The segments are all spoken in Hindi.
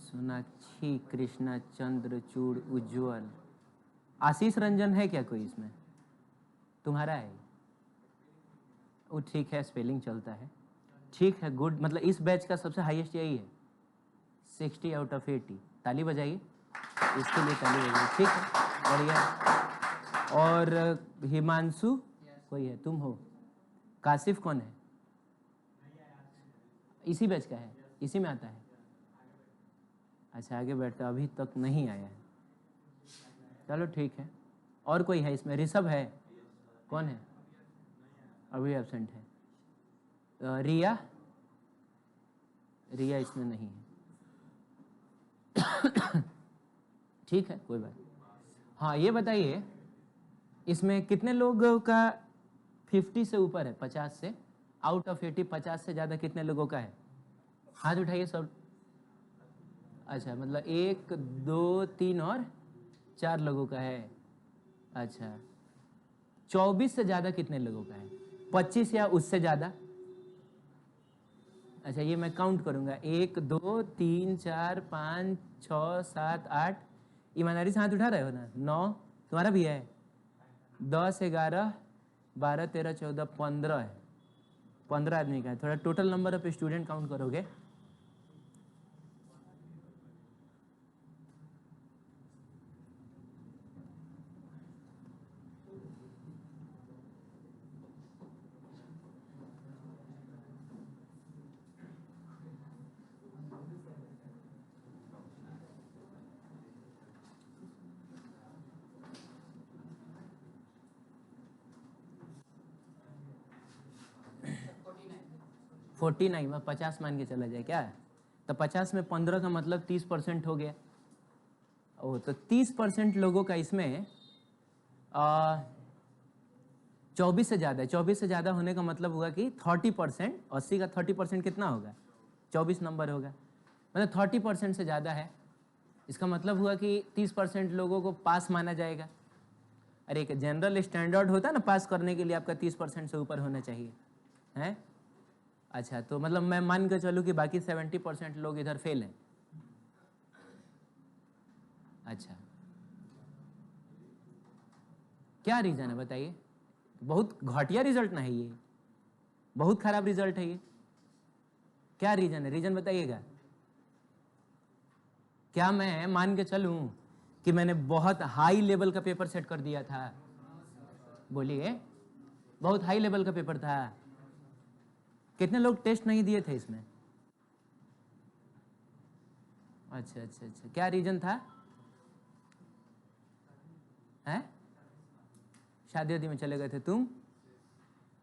सोनाक्षी, कृष्णा, चंद्रचूड़, उज्जवल, आशीष रंजन है क्या कोई इसमें? तुम्हारा है? वो ठीक है, स्पेलिंग चलता है, ठीक है, गुड। मतलब इस बैच का सबसे हाईएस्ट यही है, 60 आउट ऑफ 80। ताली बजाइए इसके लिए, ताली बजाइए, ठीक है, बढ़िया। और हिमांशु कोई है? तुम हो? काशिफ कौन है? इसी बैच का है, इसी में आता है। अच्छा, आगे बैठता, अभी तक नहीं आया है, चलो ठीक है। और कोई है इसमें? ऋषभ है? कौन है? अभी एब्सेंट है। रिया? रिया इसमें नहीं है। ठीक है, कोई बात। हाँ, ये बताइए इसमें कितने लोगों का 50 से ऊपर है? 50 से आउट ऑफ 80, 50 से ज़्यादा कितने लोगों का है? हाथ उठाइए सब। अच्छा, मतलब 1 2 3 और 4 लोगों का है। अच्छा, 24 से ज़्यादा कितने लोगों का है? 25 या उससे ज़्यादा? अच्छा, ये मैं काउंट करूंगा, 1 2 3 4 5 6 7 8। ईमानदारी से हाथ उठा रहे हो ना? 9 तुम्हारा भी है, 10 11 12 13 14 15 है, 15 आदमी का है। थोड़ा total number of student count करोगे? फोर्टी नाइन में 50 मान के चला जाए क्या? तो 50 में 15 का मतलब 30% हो गया। ओ, तो 30% लोगों का इसमें 24 से ज़्यादा है। 24 से ज़्यादा होने का मतलब हुआ कि 30%, 80 का 30% कितना होगा? 24 नंबर होगा, मतलब 30% से ज़्यादा है। इसका मतलब हुआ कि 30% लोगों को पास माना जाएगा। अरे, एक जनरल स्टैंडर्ड होता है ना पास करने के लिए, आपका 30% से ऊपर होना चाहिए, हैं? अच्छा, तो मतलब मैं मान के चलूँ कि बाकी 70% लोग इधर फेल हैं। अच्छा, क्या रीज़न है बताइए? बहुत घटिया रिजल्ट ना है ये, बहुत खराब रिजल्ट है ये। क्या रीज़न है? रीज़न बताइएगा। क्या मैं मान के चलूं कि मैंने बहुत हाई लेवल का पेपर सेट कर दिया था? बोलिए, बहुत हाई लेवल का पेपर था। कितने लोग टेस्ट नहीं दिए थे इसमें? अच्छा अच्छा अच्छा, क्या रीजन था? हैं? शादी वादी में चले गए थे तुम?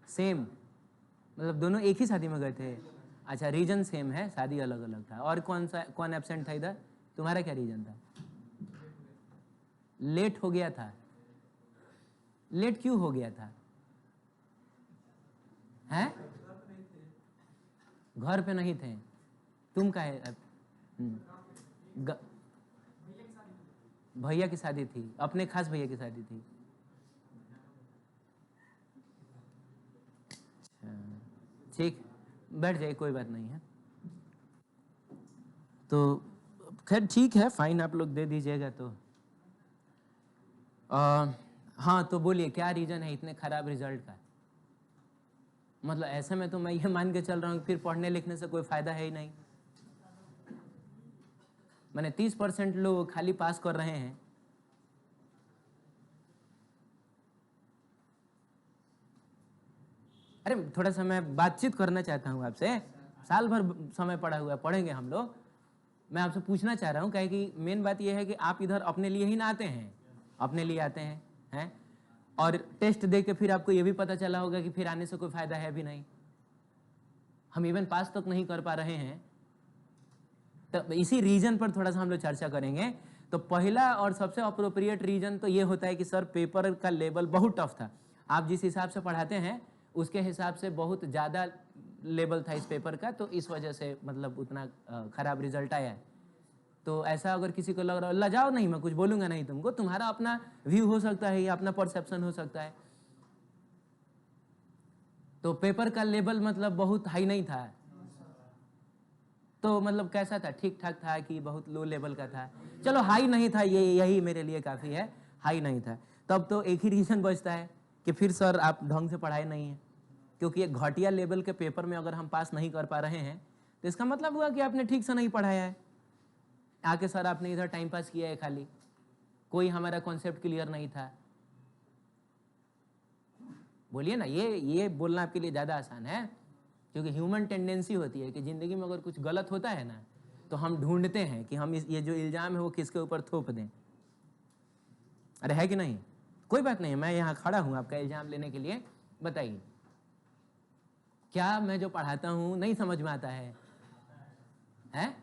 सेम, मतलब दोनों एक ही शादी में गए थे? अच्छा, रीजन सेम है, शादी अलग अलग था। और कौन एब्सेंट था इधर? तुम्हारा क्या रीजन था? लेट हो गया था? लेट क्यों हो गया था? हैं? घर पे नहीं थे? तुम का है? भैया की शादी थी, अपने खास भैया की शादी थी। ठीक, बैठ जाइए, कोई बात नहीं है। तो खैर ठीक है, फाइन आप लोग दे दीजिएगा तो। हाँ, तो बोलिए क्या रीज़न है इतने खराब रिजल्ट का? मतलब ऐसे में तो मैं ये मान के चल रहा हूँ फिर पढ़ने लिखने से कोई फ़ायदा है ही नहीं। मैंने 30% लोग खाली पास कर रहे हैं। अरे, थोड़ा सा मैं बातचीत करना चाहता हूँ आपसे। साल भर समय पड़ा हुआ है, पढ़ेंगे हम लोग। मैं आपसे पूछना चाह रहा हूँ, क्या कि मेन बात यह है कि आप इधर अपने लिए ही ना आते हैं, अपने लिए आते हैं और टेस्ट दे के फिर आपको ये भी पता चला होगा कि फिर आने से कोई फायदा है भी नहीं। हम इवन पास तक नहीं कर पा रहे हैं। तो इसी रीजन पर थोड़ा सा हम लोग चर्चा करेंगे। तो पहला और सबसे अप्रोप्रिएट रीजन तो ये होता है कि सर पेपर का लेवल बहुत टफ था। आप जिस हिसाब से पढ़ाते हैं उसके हिसाब से बहुत ज़्यादा लेवल था इस पेपर का, तो इस वजह से मतलब उतना खराब रिजल्ट आया है। तो ऐसा अगर किसी को लग रहा हो, लजाओ नहीं, मैं कुछ बोलूँगा नहीं तुमको, तुम्हारा अपना व्यू हो सकता है या अपना परसेप्शन हो सकता है। तो पेपर का लेवल मतलब बहुत हाई नहीं था, तो मतलब कैसा था, ठीक ठाक था कि बहुत लो लेवल का था? चलो हाई नहीं था, ये यही मेरे लिए काफ़ी है, हाई नहीं था। तब तो एक ही रीज़न बचता है कि फिर सर आप ढंग से पढ़ाए नहीं हैं, क्योंकि एक घटिया लेवल के पेपर में अगर हम पास नहीं कर पा रहे हैं तो इसका मतलब हुआ कि आपने ठीक से नहीं पढ़ाया है। आके सर आपने इधर टाइम पास किया है खाली, कोई हमारा कॉन्सेप्ट क्लियर नहीं था। बोलिए ना, ये बोलना आपके लिए ज़्यादा आसान है, क्योंकि ह्यूमन टेंडेंसी होती है कि ज़िंदगी में अगर कुछ गलत होता है ना तो हम ढूंढते हैं कि हम ये जो इल्ज़ाम है वो किसके ऊपर थोप दें। अरे है कि नहीं? कोई बात नहीं, मैं यहाँ खड़ा हूँ आपका इल्ज़ाम लेने के लिए। बताइए, क्या मैं जो पढ़ाता हूँ नहीं समझ में आता है? हैं?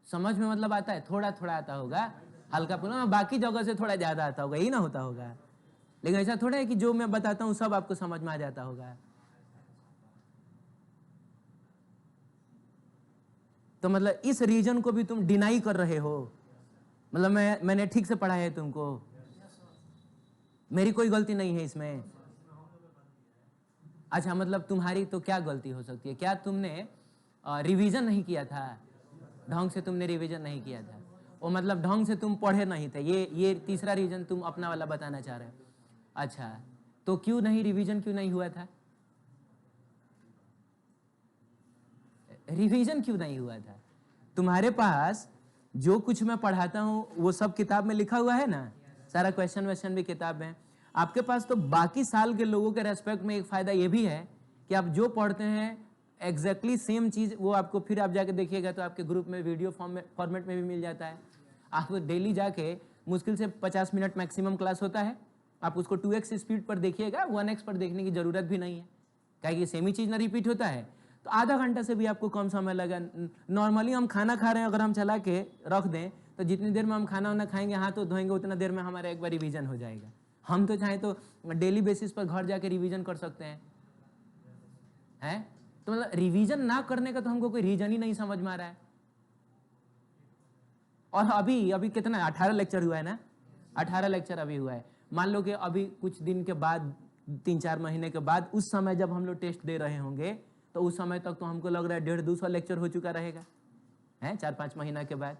समझ में मतलब आता है, थोड़ा थोड़ा आता होगा, हल्का फुल्का, बाकी जगह से थोड़ा ज़्यादा आता होगा, यही ना होता होगा। लेकिन ऐसा थोड़ा है कि जो मैं बताता हूँ सब आपको समझ में आ जाता होगा। तो मतलब इस रीजन को भी तुम डिनाई कर रहे हो, मतलब मैंने ठीक से पढ़ाया है तुमको, मेरी कोई गलती नहीं है इसमें। अच्छा, मतलब तुम्हारी तो क्या गलती हो सकती है? क्या तुमने रिवीजन नहीं किया था? ढंग से तुमने रिवीजन नहीं किया था, वो मतलब ढंग से तुम पढ़े नहीं थे, ये तीसरा रीजन तुम अपना वाला बताना चाह रहे हो। अच्छा, तो क्यों नहीं रिवीजन, क्यों नहीं हुआ था? रिवीजन क्यों नहीं हुआ था? तुम्हारे पास जो कुछ मैं पढ़ाता हूँ वो सब किताब में लिखा हुआ है ना, सारा क्वेश्चन वेश्चन भी किताब में। आपके पास तो बाकी साल के लोगों के रेस्पेक्ट में एक फायदा ये भी है कि आप जो पढ़ते हैं एग्जैक्टली सेम चीज वो आपको फिर आप जाके देखिएगा तो आपके ग्रुप में वीडियो फॉर्मेट में भी मिल जाता है। आप डेली जाके मुश्किल से 50 मिनट मैक्सिमम क्लास होता है, आप उसको 2x स्पीड पर देखिएगा, 1x पर देखने की जरूरत भी नहीं है, क्या कि सेम ही चीज ना रिपीट होता है। तो आधा घंटा से भी आपको कम समय लगा। नॉर्मली हम खाना खा रहे हैं, अगर हम चला के रख दें तो जितनी देर में हम खाना वाना खाएंगे, हाथ तो धोएंगे, उतना देर में हमारा एक बार रिवीजन हो जाएगा। हम तो चाहे तो डेली बेसिस पर घर जाके रिवीजन कर सकते हैं, हैं? तो मतलब रिवीजन ना करने का तो हमको कोई रीजन ही नहीं समझ में आ रहा है। और अभी अभी कितना 18 लेक्चर हुआ है ना, 18 लेक्चर अभी हुआ है। मान लो कि अभी कुछ दिन के बाद, 3-4 महीने के बाद, उस समय जब हम लोग टेस्ट दे रहे होंगे तो उस समय तक तो हमको लग रहा है 150-200 लेक्चर हो चुका रहेगा, है 4-5 महीना के बाद।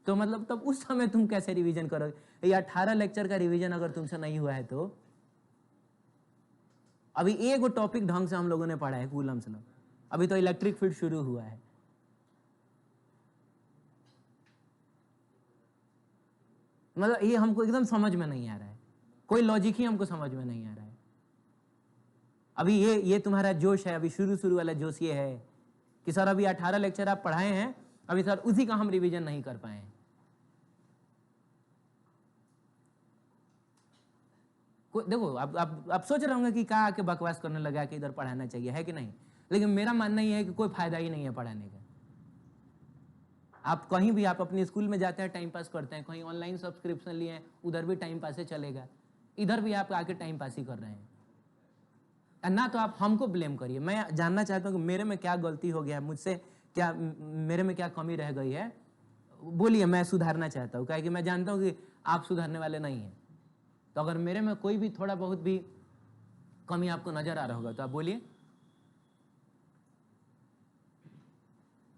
तो मतलब तब उस समय तुम कैसे रिवीजन करोगे? ये 18 लेक्चर का रिवीजन अगर तुमसे नहीं हुआ है तो अभी एक टॉपिक ढंग से हम लोगों ने पढ़ा है कूलम से, अभी तो इलेक्ट्रिक फील्ड शुरू हुआ है। मतलब ये हमको एकदम समझ में नहीं आ रहा है, कोई लॉजिक ही हमको समझ में नहीं आ रहा है। अभी ये तुम्हारा जोश है, अभी शुरू शुरू वाला जोश ये है कि सर अभी 18 लेक्चर आप पढ़ाए हैं, अभी सर उसी का हम रिवीजन नहीं कर पाए हैं। देखो आप सोच रहे होंगे कि कहाँ आके बकवास करने लगा कि इधर पढ़ाना चाहिए, है कि नहीं? लेकिन मेरा मानना ये है कि कोई फायदा ही नहीं है पढ़ाने का। आप कहीं भी, आप अपने स्कूल में जाते हैं टाइम पास करते हैं, कहीं ऑनलाइन सब्सक्रिप्शन लिए हैं उधर भी टाइम पास ही चलेगा, इधर भी आप आके टाइम पास ही कर रहे हैं। ना तो आप हमको ब्लेम करिए, मैं जानना चाहता हूँ कि मेरे में क्या गलती हो गया है, मुझसे क्या, मेरे में क्या कमी रह गई है, बोलिए, मैं सुधारना चाहता हूँ, क्योंकि मैं जानता हूँ कि आप सुधारने वाले नहीं हैं। तो अगर मेरे में कोई भी थोड़ा बहुत भी कमी आपको नजर आ रहा होगा तो आप बोलिए।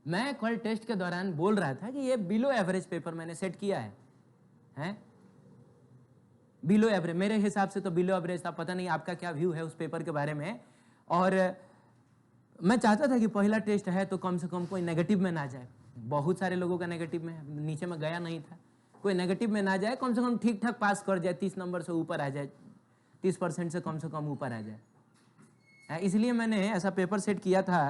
मैं कल टेस्ट के दौरान बोल रहा था कि ये बिलो एवरेज पेपर मैंने सेट किया है, हैं? बिलो एवरेज, मेरे हिसाब से तो बिलो एवरेज था, पता नहीं आपका क्या व्यू है उस पेपर के बारे में। और मैं चाहता था कि पहला टेस्ट है तो कम से कम कोई नेगेटिव में ना जाए, बहुत सारे लोगों का नेगेटिव में, नीचे में गया नहीं था, कोई नेगेटिव में ना जाए, कम से कम ठीक ठाक पास कर जाए, 30 नंबर से ऊपर आ जाए, 30% से कम ऊपर आ जाए। इसलिए मैंने ऐसा पेपर सेट किया था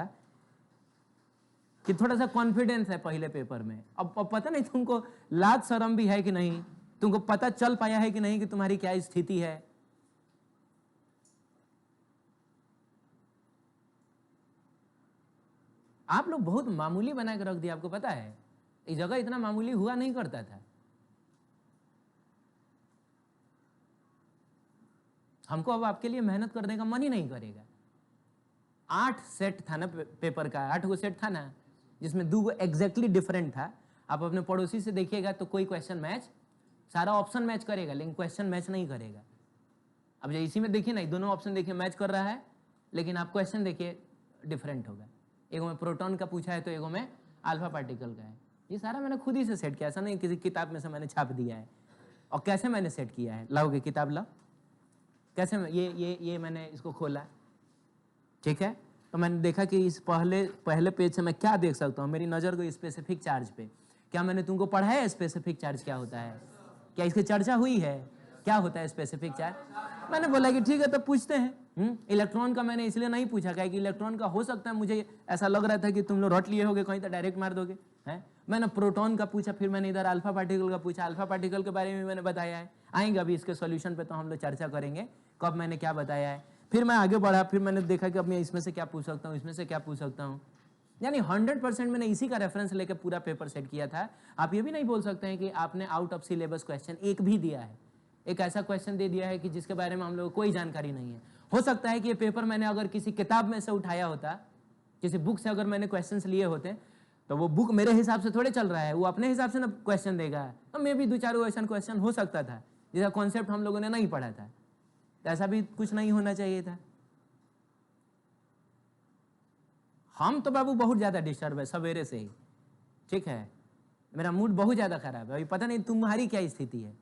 कि थोड़ा सा कॉन्फिडेंस है पहले पेपर में। अब पता नहीं तुमको लाज शर्म भी है कि नहीं, तुमको पता चल पाया है कि नहीं कि तुम्हारी क्या स्थिति है। आप लोग बहुत मामूली बना के रख दिया, आपको पता है इस जगह इतना मामूली हुआ नहीं करता था। हमको अब आपके लिए मेहनत करने का मन ही नहीं करेगा। 8 सेट था ना पेपर का, 8 गो सेट था ना, जिसमें 2 गो एग्जैक्टली डिफरेंट था। आप अपने पड़ोसी से देखिएगा तो कोई क्वेश्चन मैच, सारा ऑप्शन मैच करेगा लेकिन क्वेश्चन मैच नहीं करेगा। अब इसी में देखिए ना, दोनों ऑप्शन देखिए मैच कर रहा है, लेकिन आप क्वेश्चन देखिए डिफरेंट होगा। एगो में प्रोटॉन का पूछा है तो एगो में अल्फा पार्टिकल का है। ये सारा मैंने खुद ही से सेट किया, ऐसा नहीं किसी किताब में से मैंने छाप दिया है। और कैसे मैंने सेट किया है, लाओगे किताब लाओ, कैसे ये मैंने इसको खोला, ठीक है। तो मैंने देखा कि इस पहले पेज से मैं क्या देख सकता हूँ, मेरी नज़र गई स्पेसिफिक चार्ज पे। क्या मैंने तुमको पढ़ाया है स्पेसिफिक चार्ज क्या होता है, क्या इसकी चर्चा हुई है, क्या होता है स्पेसिफिक चार्ज। मैंने बोला कि ठीक है तो पूछते हैं। इलेक्ट्रॉन का मैंने इसलिए नहीं पूछा क्या कि इलेक्ट्रॉन का हो सकता है, मुझे ऐसा लग रहा था कि तुम लोग रट लिए होगे कहीं तो डायरेक्ट मार दोगे हैं। मैंने प्रोटॉन का पूछा, फिर मैंने इधर अल्फा पार्टिकल का पूछा। अल्फा पार्टिकल के बारे में मैंने बताया है, आएंगे अभी इसके सॉल्यूशन पे तो हम लोग चर्चा करेंगे कब मैंने क्या बताया है। फिर मैं आगे बढ़ा, फिर मैंने देखा कि अब मैं इसमें से क्या पूछ सकता हूँ, इसमें से क्या पूछ सकता हूँ। यानी 100% मैंने इसी का रेफरेंस लेकर पूरा पेपर सेट किया था। आप ये भी नहीं बोल सकते हैं कि आपने आउट ऑफ सिलेबस क्वेश्चन एक भी दिया है, एक ऐसा क्वेश्चन दे दिया है कि जिसके बारे में हम लोग को कोई जानकारी नहीं है। हो सकता है कि ये पेपर मैंने अगर किसी किताब में से उठाया होता, किसी बुक से अगर मैंने क्वेश्चंस लिए होते, तो वो बुक मेरे हिसाब से थोड़े चल रहा है, वो अपने हिसाब से ना क्वेश्चन देगा। तो मे भी 2-4 ऐसा क्वेश्चन हो सकता था जिसका कॉन्सेप्ट हम लोगों ने नहीं पढ़ा था, तो ऐसा भी कुछ नहीं होना चाहिए था। हम तो बाबू बहुत ज्यादा डिस्टर्ब है सवेरे से ही, ठीक है, मेरा मूड बहुत ज्यादा खराब है। अभी पता नहीं तुम्हारी क्या स्थिति है,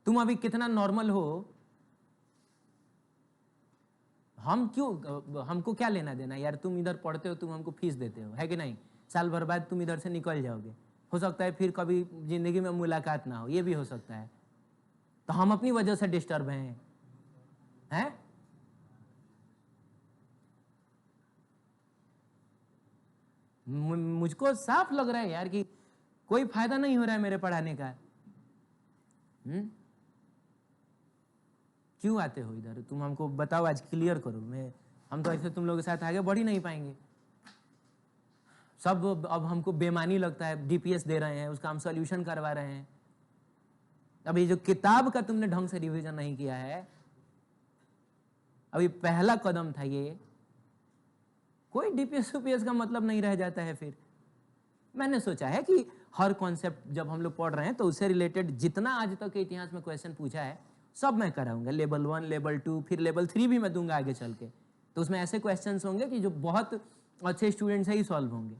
तुम अभी कितना नॉर्मल हो, हम क्यों, हमको क्या लेना देना यार। तुम इधर पढ़ते हो, तुम हमको फीस देते हो, है कि नहीं। साल भर बाद तुम इधर से निकल जाओगे, हो सकता है फिर कभी जिंदगी में मुलाकात ना हो, ये भी हो सकता है। तो हम अपनी वजह से डिस्टर्ब हैं। मुझको साफ लग रहा है यार कि कोई फायदा नहीं हो रहा है मेरे पढ़ाने का। क्यों आते हो इधर, तुम हमको बताओ, आज क्लियर करो। हम तो ऐसे तुम लोगों के साथ आगे बढ़ ही नहीं पाएंगे। सब अब हमको बेमानी लगता है, डीपीएस दे रहे हैं, उसका हम सॉल्यूशन करवा रहे हैं। अभी जो किताब का तुमने ढंग से रिवीजन नहीं किया है, अभी पहला कदम था ये। कोई डीपीएस यूपीएस का मतलब नहीं रह जाता है। फिर मैंने सोचा है कि हर कॉन्सेप्ट जब हम लोग पढ़ रहे हैं तो उससे रिलेटेड जितना आज तक के इतिहास में क्वेश्चन पूछा है सब मैं कराऊंगा। लेवल 1, लेवल 2, फिर लेवल 3 भी मैं दूंगा आगे चल के। तो उसमें ऐसे क्वेश्चंस होंगे कि जो बहुत अच्छे स्टूडेंट से ही सॉल्व होंगे।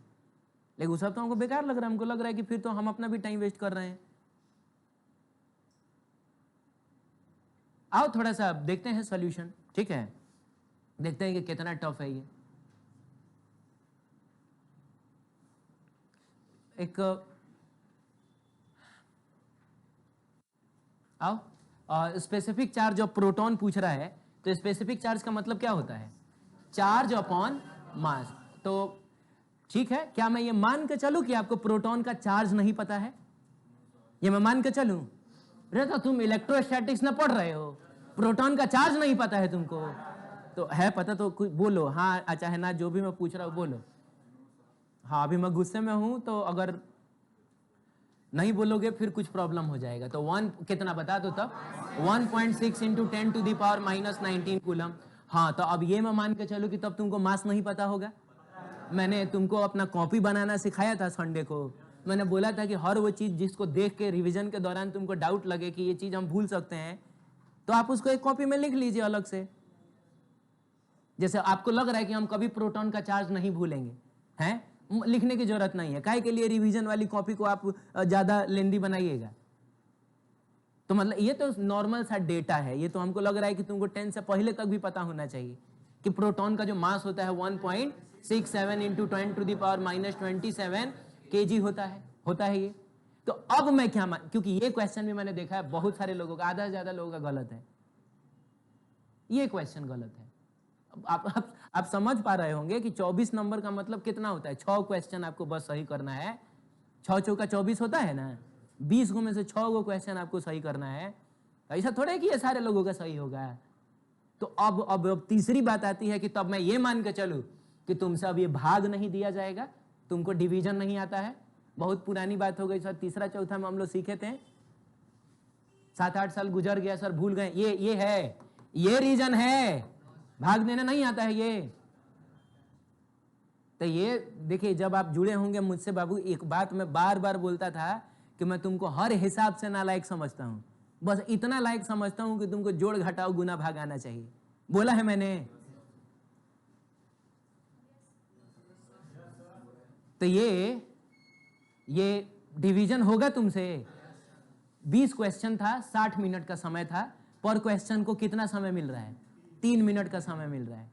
लेकिन उस सब तो हमको बेकार लग रहा है, हमको लग रहा है कि फिर तो हम अपना भी टाइम वेस्ट कर रहे हैं। आओ थोड़ा सा देखते हैं सॉल्यूशन, ठीक है, देखते हैं कि कितना टफ है ये। एक आओ स्पेसिफिक चार्ज जो प्रोटॉन पूछ रहा है, तो स्पेसिफिक चार्ज का मतलब क्या होता है, चार्ज अपॉन मास। तो ठीक है, क्या मैं ये मान के चलूं कि आपको प्रोटॉन का चार्ज नहीं पता है, ये मैं मान के चलूं। अरे तो तुम इलेक्ट्रोस्टैटिक्स ना पढ़ रहे हो, प्रोटॉन का चार्ज नहीं पता है तुमको, तो है पता तो कुछ बोलो, हाँ चाहे ना, जो भी मैं पूछ रहा हूं बोलो। हाँ अभी मैं गुस्से में हूं, तो अगर नहीं बोलोगे फिर कुछ प्रॉब्लम हो जाएगा। तो 1 कितना बता दो तब, 1.6 इंटू 10⁻⁻19 कूलम। हाँ तो अब ये मैं मान के चलूं कि तब तुमको मास नहीं पता होगा। मैंने तुमको अपना कॉपी बनाना सिखाया था संडे को। मैंने बोला था कि हर वो चीज जिसको देख के रिवीजन के दौरान तुमको डाउट लगे कि ये चीज हम भूल सकते हैं, तो आप उसको एक कॉपी में लिख लीजिए अलग से। जैसे आपको लग रहा है कि हम कभी प्रोटॉन का चार्ज नहीं भूलेंगे, हैं, लिखने की जरूरत नहीं है। काहे के लिए रिवीजन वाली कॉपी को आप ज्यादा लेंदी बनाइएगा। तो मतलब ये तो नॉर्मल सा डेटा है, ये तो हमको लग रहा है कि तुमको 10 से पहले तक भी पता होना चाहिए कि प्रोटॉन का जो मास होता है 1.67 इंटू 10⁻⁻27 kg होता है ये। तो अब मैं क्या क्योंकि ये क्वेश्चन भी मैंने देखा है बहुत सारे लोगों का, आधा से ज्यादा लोगों का गलत है, ये क्वेश्चन गलत है। आप समझ पा रहे होंगे कि 24 नंबर का मतलब कितना होता है। 6 क्वेश्चन आपको बस सही करना है, 6 चौका 24 होता है ना, 20 गो में से 6 गो क्वेश्चन आपको सही करना है। ऐसा थोड़ा है कि ये सारे लोगों का सही होगा। तो अब तीसरी बात आती है कि तब मैं ये मान के चलूं कि तुमसे अब ये भाग नहीं दिया जाएगा, तुमको डिवीजन नहीं आता है। बहुत पुरानी बात हो गई सर, तीसरा चौथा में हम लोग सीखे थे, 7-8 साल गुजर गया सर, भूल गए। ये है, ये रीजन है, भाग देना नहीं आता है ये। तो ये देखिए, जब आप जुड़े होंगे मुझसे बाबू, एक बात मैं बार बार बोलता था कि मैं तुमको हर हिसाब से नालायक समझता हूं, बस इतना लायक समझता हूं कि तुमको जोड़ घटाओ गुना भाग आना चाहिए। बोला है मैंने। तो ये डिवीजन होगा तुमसे। 20 क्वेश्चन था, 60 मिनट का समय था। पर क्वेश्चन को कितना समय मिल रहा है? 3 मिनट का समय मिल रहा है।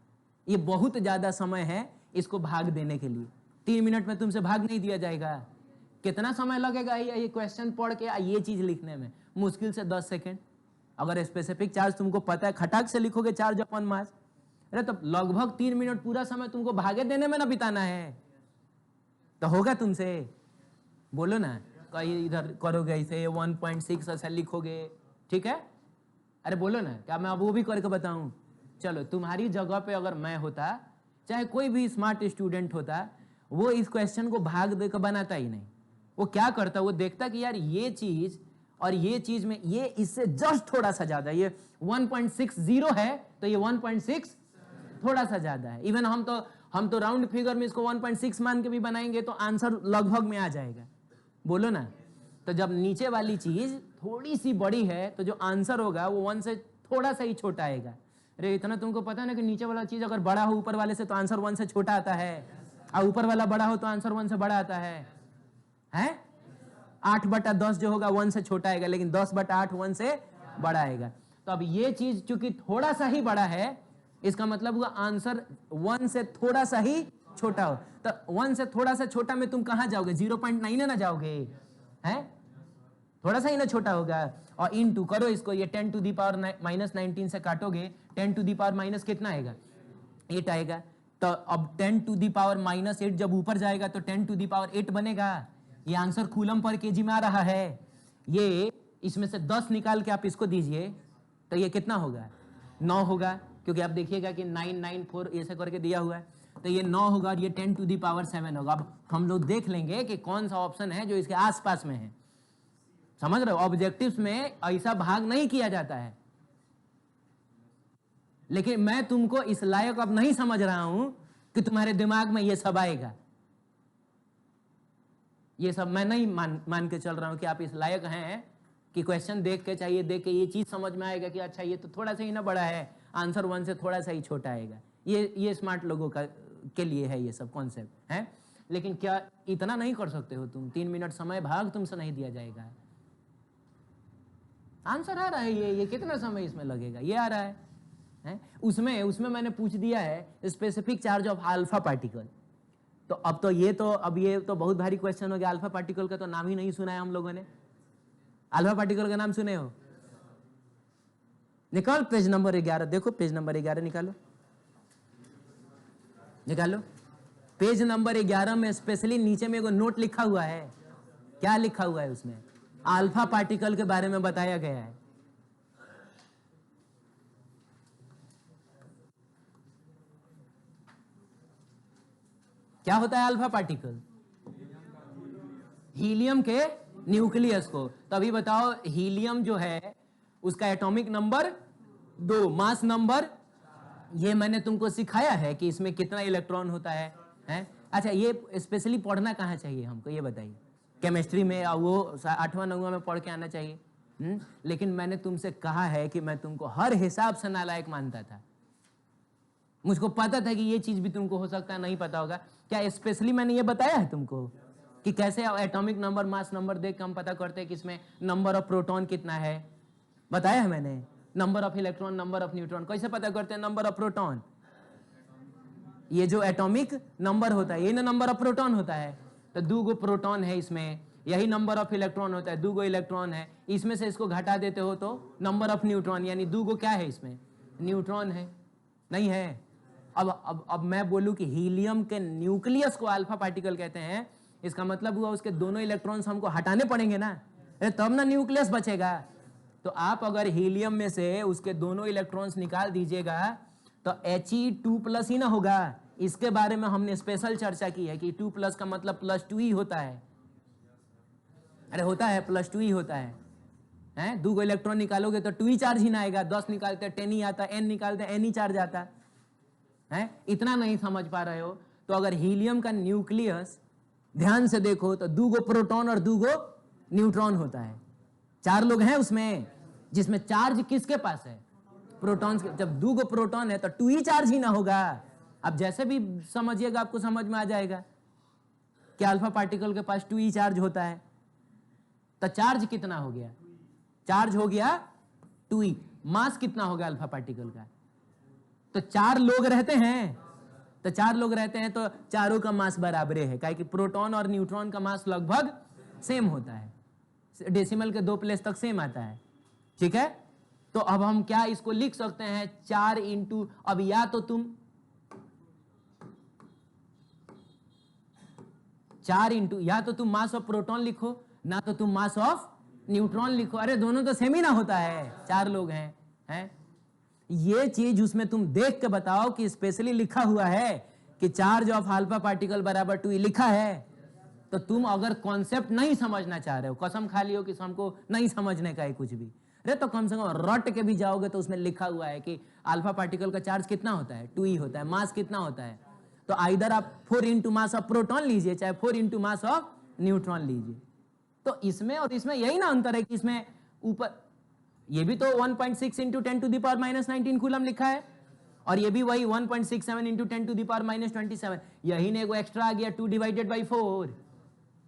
ये बहुत ज्यादा समय है इसको भाग देने के लिए। 3 मिनट में तुमसे भाग नहीं दिया जाएगा। कितना समय लगेगा ये क्वेश्चन पढ़ के ये चीज लिखने में? मुश्किल से 10 सेकेंड। अगर स्पेसिफिक चार्ज तुमको पता है, खटाक से लिखोगे चार्ज अपन मास, अरे तो लगभग 3 मिनट पूरा समय तुमको भागे देने में ना बिताना है। तो होगा तुमसे? बोलो ना, कहीं इधर करोगे ऐसे 1.6 ऐसा लिखोगे, ठीक है? अरे बोलो ना, क्या मैं अब वो भी करके बताऊं? चलो, तुम्हारी जगह पे अगर मैं होता, चाहे कोई भी स्मार्ट स्टूडेंट होता, वो इस क्वेश्चन को भाग देकर बनाता ही नहीं। वो क्या करता, वो देखता कि यार ये चीज और ये चीज में ये इससे जस्ट थोड़ा सा ज्यादा, ये 1.60 है तो ये 1.6 थोड़ा सा ज्यादा है। इवन हम तो राउंड फिगर में इसको 1.6 मान के भी बनाएंगे तो आंसर लगभग में आ जाएगा। बोलो ना। तो जब नीचे वाली चीज थोड़ी सी बड़ी है तो जो आंसर होगा वो 1 से थोड़ा सा ही छोटा आएगा। अरे इतना तुमको पता है ना कि नीचे वाला चीज अगर बड़ा हो ऊपर वाले से तो आंसर 1 से छोटा आता है, और ऊपर वाला बड़ा हो तो आंसर 1 से बड़ा आता है। 8/10 जो होगा 1 से छोटा आएगा, लेकिन 10/8 1 से बड़ा आएगा। तो अब ये चीज चूंकि थोड़ा सा ही बड़ा है, इसका मतलब हुआ आंसर 1 से थोड़ा सा ही छोटा हो। तो 1 से थोड़ा सा छोटा में तुम कहां जाओगे? 0.9 ना जाओगे? हैं? थोड़ा सा ही ना छोटा होगा। और इनटू करो इसको, ये 10 टू दी पावर -19 से काटोगे, 10 टू दी पावर माइनस कितना आएगा? 8 आएगा। तो अब 10 टू दी पावर -8 जब ऊपर जाएगा तो 10 टू दी पावर 8 बनेगा। ये आंसर कूलम पर केजी में आ रहा है। ये इसमें से 10 निकाल के आप इसको दीजिए तो ये कितना होगा? 9 होगा, क्योंकि आप देखिएगा कि 994 ऐसे करके दिया हुआ है। तो ये 9 होगा और ये 10 टू दी पावर 7 होगा। अब हम लोग देख लेंगे कि कौन सा ऑप्शन है जो इसके आसपास में है। समझ रहे हो? ऑब्जेक्टिव्स में ऐसा भाग नहीं किया जाता है। लेकिन मैं तुमको इस लायक अब नहीं समझ रहा हूं कि तुम्हारे दिमाग में ये सब आएगा। ये सब मैं नहीं मान के चल रहा हूं कि आप इस लायक हैं कि क्वेश्चन देख के, चाहिए देख के ये चीज समझ में आएगा कि अच्छा ये तो थोड़ा सा ही ना बड़ा है, आंसर 1 से थोड़ा सा ही छोटा आएगा। ये स्मार्ट लोगों का के लिए है ये सब कॉन्सेप्ट है। लेकिन क्या इतना नहीं कर सकते हो तुम? 3 मिनट समय भाग तुमसे नहीं दिया जाएगा। आंसर आ रहा है, ये कितना समय इसमें लगेगा? ये आ रहा है? उसमें मैंने पूछ दिया है specific charge of alpha particle. तो अब ये तो बहुत भारी क्वेश्चन हो गया। अल्फा पार्टिकल का तो नाम ही नहीं सुना है हम लोगों ने। अल्फा पार्टिकल का नाम सुने हो? निकाल पेज नंबर 11, देखो पेज नंबर 11 निकालो पेज नंबर 11 में स्पेशली नीचे में एगो नोट लिखा हुआ है। क्या लिखा हुआ है उसमें? अल्फा पार्टिकल के बारे में बताया गया है। क्या होता है अल्फा पार्टिकल? हीलियम के न्यूक्लियस को। तभी बताओ, हीलियम जो है उसका एटॉमिक नंबर 2, मास नंबर, ये मैंने तुमको सिखाया है कि इसमें कितना इलेक्ट्रॉन होता है, हैं? अच्छा, ये स्पेशली पढ़ना कहाँ चाहिए हमको, ये बताइए? केमिस्ट्री में या वो 8वां 9वां में पढ़ के आना चाहिए। लेकिन मैंने तुमसे कहा है कि मैं तुमको हर हिसाब से नालायक मानता था। मुझको पता था कि ये चीज भी तुमको हो सकता है नहीं पता होगा। क्या स्पेशली मैंने ये बताया है तुमको कि कैसे एटॉमिक नंबर, मास नंबर देख के हम पता करते हैं कि इसमें नंबर ऑफ प्रोटॉन कितना है? बताया है मैंने। Number of electron, number of neutron कैसे पता करते हैं? नंबर ऑफ प्रोटॉन, ये जो एटॉमिक नंबर होता है ये ना नंबर ऑफ प्रोटॉन होता है। तो 2 प्रोटॉन है इसमें, यही नंबर ऑफ इलेक्ट्रॉन होता है। 2 इलेक्ट्रॉन है, इसमें से इसको घटा देते हो तो नंबर ऑफ न्यूट्रॉन, यानी 2 क्या है इसमें? न्यूट्रॉन है, नहीं है? अब मैं बोलूं कि हीलियम के न्यूक्लियस को अल्फा पार्टिकल कहते हैं, इसका मतलब हुआ उसके दोनों इलेक्ट्रॉन्स हमको हटाने पड़ेंगे ना, तब ना न्यूक्लियस बचेगा। तो आप अगर हीलियम में से उसके दोनों इलेक्ट्रॉन्स निकाल दीजिएगा तो He2+ ही ना होगा। इसके बारे में हमने स्पेशल चर्चा की है कि 2+ का मतलब +2 ही होता है। अरे होता है, +2 ही होता है। 2 इलेक्ट्रॉन निकालोगे तो 2 ही चार्ज ही ना आएगा। 10 निकालते 10 ही आता, n निकालते n ही चार्ज आता है। इतना नहीं समझ पा रहे हो तो अगर हीलियम का न्यूक्लियस ध्यान से देखो तो 2 प्रोटॉन और 2 न्यूट्रॉन होता है। 4 लोग हैं उसमें, जिसमें चार्ज किसके पास है? प्रोटॉन्स, जब 2 प्रोटॉन है तो 2 ही चार्ज ही ना होगा। अब जैसे भी समझिएगा आपको समझ में आ जाएगा कि अल्फा पार्टिकल के पास 2 ही चार्ज होता है, तो चार्ज कितना हो गया? चार्ज हो गया 2 ही। मास कितना होगा अल्फा पार्टिकल का? तो 4 लोग रहते हैं, तो 4 लोग रहते हैं तो चारों का मास बराबर है, काहे कि प्रोटॉन और न्यूट्रॉन का मास लगभग सेम होता है, डेसिमल के 2 प्लेस तक सेम आता है। ठीक है, तो अब हम क्या इसको लिख सकते हैं? 4 इंटू, अब या तो तुम 4 इंटू, या तो तुम मास ऑफ प्रोटॉन लिखो, ना तो तुम मास ऑफ न्यूट्रॉन लिखो। अरे दोनों तो सेम ही ना होता है, 4 लोग हैं। ये चीज उसमें तुम देख के बताओ कि स्पेशली लिखा हुआ है कि चार्ज ऑफ अल्फा पार्टिकल बराबर 2 लिखा है। तो तुम अगर कॉन्सेप्ट नहीं समझना चाह रहे हो, कसम खा लियो कि हमको नहीं समझने का है कुछ भी, अरे तो कम से कम रट के भी जाओगे तो उसमें लिखा हुआ है कि अल्फा पार्टिकल का चार्ज कितना होता है? 2 ही होता है। मास कितना होता है? तो आइदर आप 4 इंटू मास ऑफ प्रोटॉन लीजिए, चाहे 4 इंटू मास ऑफ न्यूट्रॉन लीजिए। तो इसमें और इसमें यही ना अंतर है कि इसमें ऊपर ये भी तो 1.6 into 10 to the power minus 19 coulomb लिखा है, और ये भी वही 1.67 into 10 to the power minus 27। यही ने एगो एक्स्ट्रा आ गया 2 डिवाइडेड बाई 4